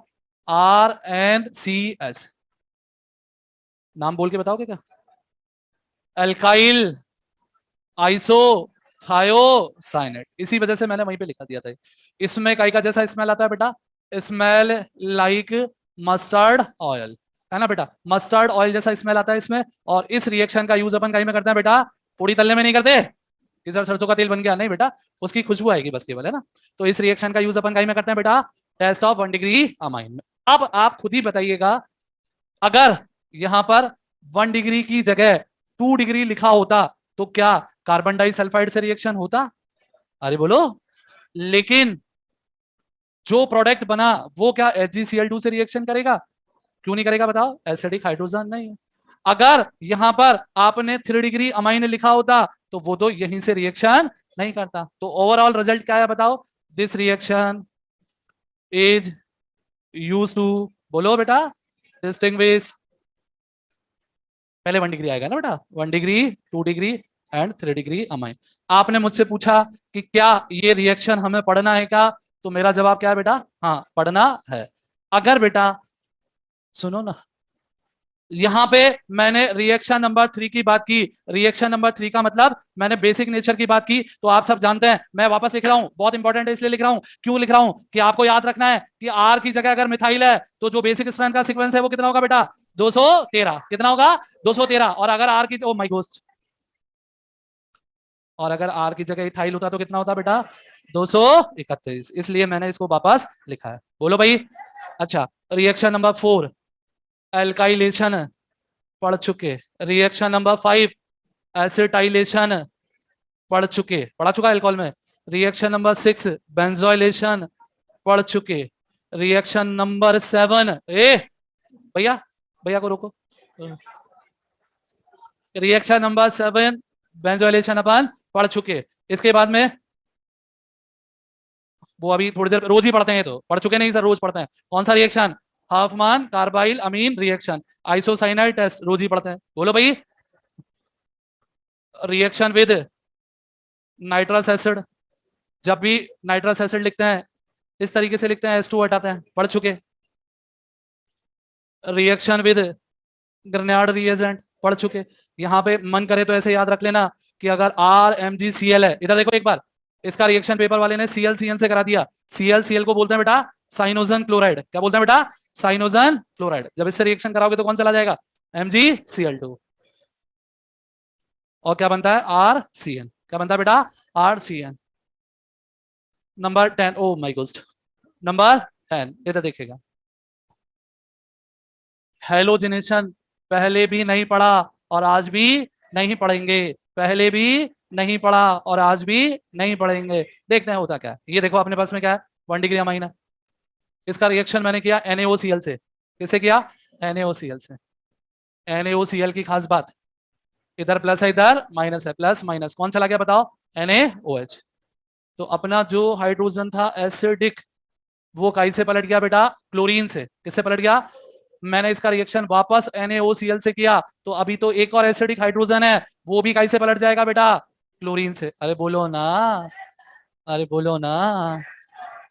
RnCS। नाम बोल के बताओगे क्या, एल्काइल आइसोथायोसाइनेट। इसी वजह से मैंने वहीं पे लिखा दिया था। इसमें काई का जैसा स्मेल आता है बेटा, स्मेल लाइक मस्टर्ड ऑयल, है ना बेटा, मस्टर्ड ऑयल जैसा स्मेल आता है इसमें। और इस रिएक्शन का यूज अपन काई में करते हैं बेटा, पूरी तलने में नहीं करते कि सर सरसों का तेल बन गया, नहीं बेटा, उसकी खुशबू आएगी बस केवल, है ना। तो इस रिएक्शन का यूज अपन काई में करते हैं बेटा, टेस्ट ऑफ 1 डिग्री अमाइन में। अब आप खुद ही बताइएगा, अगर यहां पर 1 डिग्री की जगह 2 डिग्री लिखा होता तो क्या कार्बन डाइसल्फाइड से रिएक्शन होता, अरे बोलो। लेकिन जो प्रोडक्ट बना वो क्या HgCl2 से रिएक्शन करेगा, क्यों नहीं करेगा बताओ, एसिडिक हाइड्रोजन नहीं है। अगर यहां पर आपने 3 डिग्री अमाइन लिखा होता तो वो तो यहीं से रिएक्शन नहीं करता। तो ओवरऑल रिजल्ट क्या है बताओ, this reaction is use to, बोलो बेटा, डिस्टिंग्विश, पहले 1 डिग्री आएगा ना बेटा, 1 degree 2 degree and 3 degree amine. आपने मुझसे पूछा कि क्या ये रिएक्शन हमें पढ़ना है क्या, तो मेरा जवाब क्या है बेटा, हाँ पढ़ना है। अगर बेटा सुनो ना, यहां पे मैंने रिएक्शन नंबर 3 की बात की, रिएक्शन नंबर 3 का मतलब मैंने बेसिक नेचर की बात की, तो आप सब जानते हैं, मैं वापस लिख रहा हूं, बहुत इंपॉर्टेंट है इसलिए लिख रहा हूं। क्यों लिख रहा हूं, कि आपको याद रखना है कि R की जगह अगर मिथाइल है तो जो बेसिक स्ट्रेंथ का सीक्वेंस है वो कितना होगा बेटा, 213। कितना होगा, 213। और अगर R की, ओ माय गोस्ट, और अगर R की जगह इथाइल होता तो कितना होता बेटा, 231। इसलिए मैंने इसको वापस लिखा है, बोलो भाई। अच्छा, रिएक्शन नंबर 4 एल्काइलेशन पढ़ चुके, रिएक्शन नंबर 5 एसिटाइलेशन पढ़ा चुका अल्कोहल में, रिएक्शन नंबर 6 बेंजोइलेशन पढ़ चुके, रिएक्शन नंबर 7, ए भैया भैया को रोको, रिएक्शन नंबर 7 बेंजोइलेशन अपन पढ़ चुके। इसके बाद में वो अभी थोड़ी देर रोज ही पढ़ते हैं, तो पढ़ चुके नहीं सर, रोज पढ़ते हैं। कौन सा रिएक्शन, हाफमान कार्बाइल अमीन रिएक्शन, आइसोसाइनाइड टेस्ट, रोज ही पढ़ते हैं, बोलो भाई। रिएक्शन विद नाइट्रस एसिड, जब भी नाइट्रस एसिड लिखते हैं इस तरीके से लिखते हैं, H2 हटाते हैं, पढ़ चुके। रिएक्शन विद ग्रेनाड रिएजेंट पढ़ चुके। यहां पे मन करे तो ऐसे याद रख लेना कि अगर RMgCl है, इधर देखो एक बार, इसका रिएक्शन पेपर वाले ने ClCN से करा दिया, ClCl को बोलते हैं बेटा साइनोजन क्लोराइड। क्या बोलते हैं बेटा, साइनोजन क्लोराइड। जब इससे रिएक्शन कराओगे तो कौन चला जाएगा, MgCl2, और क्या बनता है, RCN। क्या बनता है बेटा, RCN। Number 10, oh my ghost, number 10 इधर देखिएगा, हेलोजिनेशन पहले भी नहीं पढ़ा और आज भी नहीं पढ़ेंगे, पहले भी नहीं पढ़ा और आज भी नहीं पढ़ेंगे। देखते हैं होता क्या है। ये देखो अपने पास में क्या है, 1 डिग्री अमाइन है, इसका रिएक्शन मैंने किया NaOCl से। किससे किया, NaOCl से। NaOCl की खास बात, इधर प्लस है इधर माइनस है, प्लस माइनस कौन चला गया बताओ, NaOH। तो अपना जो हाइड्रोजन था एसिडिक वो काई से पलट गया बेटा, क्लोरीन से। किससे पलट गया, मैंने इसका रिएक्शन वापस NaOCl से किया, तो अभी तो एक और एसिडिक हाइड्रोजन है, वो भी काई से पलट जाएगा बेटा, क्लोरीन से। अरे बोलो ना, अरे बोलो ना।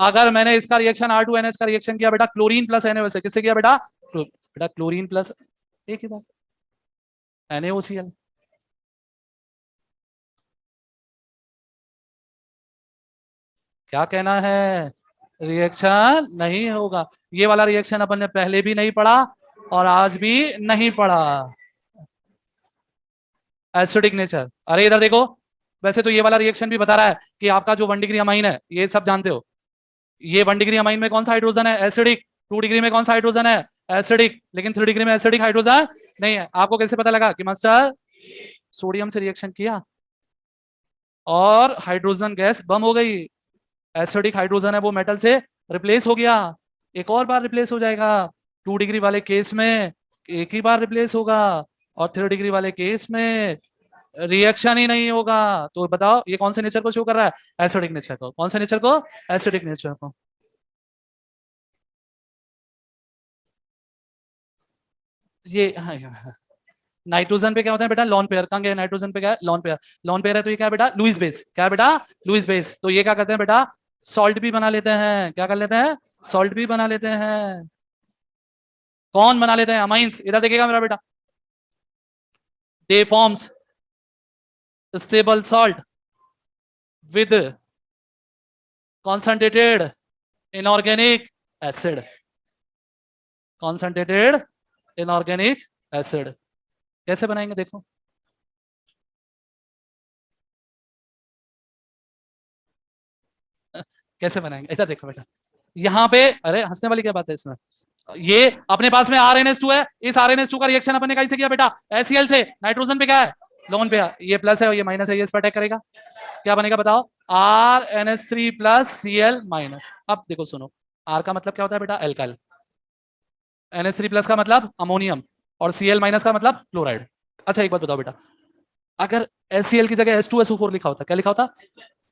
अगर मैंने इसका रिएक्शन R2NH का रिएक्शन किया बेटा, क्लोरीन प्लस NaOH से, किससे किया बेटा, बेटा क्लोरीन प्लस, एक ही बात, NaOCl। क्या कहना है, रिएक्शन नहीं होगा। ये वाला रिएक्शन अपन ने पहले भी नहीं पढ़ा और आज भी नहीं पढ़ा, एसिडिक नेचर। अरे इधर देखो, वैसे तो ये वाला रिएक्शन भी बता रहा है कि आपका जो 1 डिग्री अमाइन है, ये सब जानते हो, ये 1 डिग्री अमाइन में कौन सा हाइड्रोजन है, एसिडिक। 2 डिग्री में कौन सा हाइड्रोजन है, एसिडिक। लेकिन 3 डिग्री में एसिडिक हाइड्रोजन नहीं है। आपको कैसे पता लगा कि मास्टर सोडियम से रिएक्शन किया और हाइड्रोजन गैस बम हो गई, एसिडिक हाइड्रोजन है वो मेटल से रिप्लेस हो गया, एक और बार रिप्लेस हो जाएगा। 2 डिग्री वाले केस में एक ही बार रिप्लेस होगा, और थर्ड डिग्री वाले केस में रिएक्शन ही नहीं होगा। तो बताओ ये कौन से नेचर को शो कर रहा है? एसिडिक नेचर को। कौन से नेचर को? एसिडिक नेचर को। ये हाँ, हाँ। नाइट्रोजन पे क्या होता है बेटा? Lone pair. कहाँ गया नाइट्रोजन पे? क्या है? Lone pair. लॉन पेयर है तो ये क्या है बेटा? Lewis base. क्या है बेटा? Lewis base. तो ये क्या करते हैं बेटा? सॉल्ट भी बना लेते हैं। क्या कर लेते हैं? सॉल्ट भी बना लेते हैं। कौन बना लेते हैं? अमाइंस। इधर देखिएगा मेरा बेटा, दे forms stable salt with concentrated inorganic acid. Concentrated inorganic acid. कैसे बनाएंगे देखो। कैसे बनाएंगे इधर देखो बेटा। यहाँ पे अरे हंसने वाली क्या बात है इसमें? ये अपने पास में RnH2 है। इस RnH2 का रिएक्शन अपने कैसे किया बेटा? HCl से। नाइट्रोजन पे क्या है? लोन पे है। ये प्लस है और ये माइनस है, ये इस पर अटैक करेगा। क्या बनेगा बताओ? RnH3 plus Cl minus. अब देखो सुनो, R का मतलब क्या होता है बेटा? एल्काइल। NH3 प्लस का मतलब अमोनियम, और Cl माइनस का मतलब क्लोराइड। अच्छा एक बात बताओ बेटा, अगर HCl की जगह H2SO4 लिखा होता, क्या लिखा होता?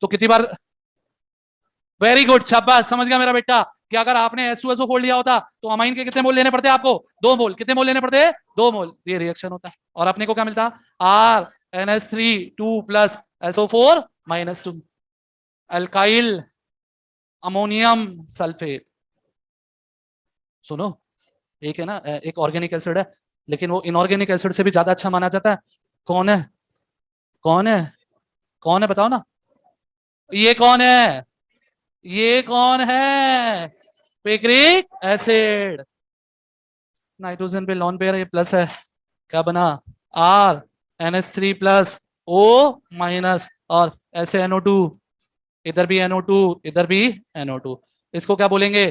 तो कितनी बार? वेरी गुड, शाबाश, समझ गया मेरा बेटा कि अगर आपने H2SO4 लिया होता तो अमाइन के कितने मोल लेने पड़ते आपको? 2 मोल। कितने मोल लेने पड़ते? 2 मोल। ये रिएक्शन होता है और अपने को क्या मिलता? RnH3 2 plus SO4 minus 2, alkyl ammonium sulphate. सुनो, एक है ना, एक ऑर्गेनिक एसिड है, लेकिन वो इनऑर्गेनिक एसिड से भी ज्यादा अच्छा माना जाता है। कौन है? कौन है? कौन है बताओ ना। ये कौन है? ये कौन है? Picric acid. नाइट्रोजन पे लॉन पेयर, ये प्लस है। क्या बना? RnH3 प्लस O माइनस, और ऐसे NO2। इधर भी NO2, इधर भी NO2। इसको क्या बोलेंगे?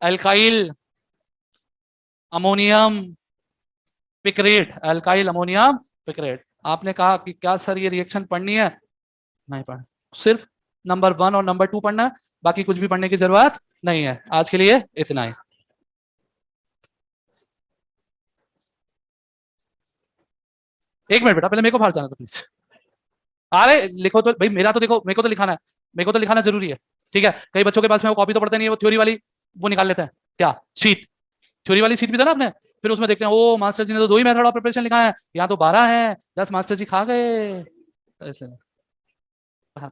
Alkyl ammonium picrate. Alkyl ammonium picrate. आपने कहा कि क्या सर ये रिएक्शन पढ़नी है? नहीं पढ़, सिर्फ नंबर 1 और नंबर 2 पढ़ना है, बाकी कुछ भी पढ़ने की जरूरत नहीं है। आज के लिए इतना ही। एक मिनट बेटा, पहले मेरे को बाहर जाना था प्लीज। अरे लिखो तो भाई, मेरा तो देखो, मेरे को तो लिखाना है। मेरे को तो लिखाना जरूरी है। ठीक है, कई बच्चों के पास में वो कॉपी तो पढ़ते नहीं है, वो थ्योरी वाली वो निकाल लेते हैं। क्या शीट? थ्योरी वाली शीट भी था ना आपने? फिर उसमें देखते हैं ओ मास्टर जी ने तो 2 ही मेथड ऑफ प्रिपरेशन लिखा है, यहाँ तो 12 है, 10 मास्टर जी खा गए। ऐसे हाँ,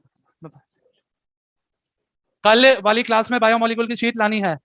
कल वाली क्लास में बायोमोलिकुल की शीट लानी है।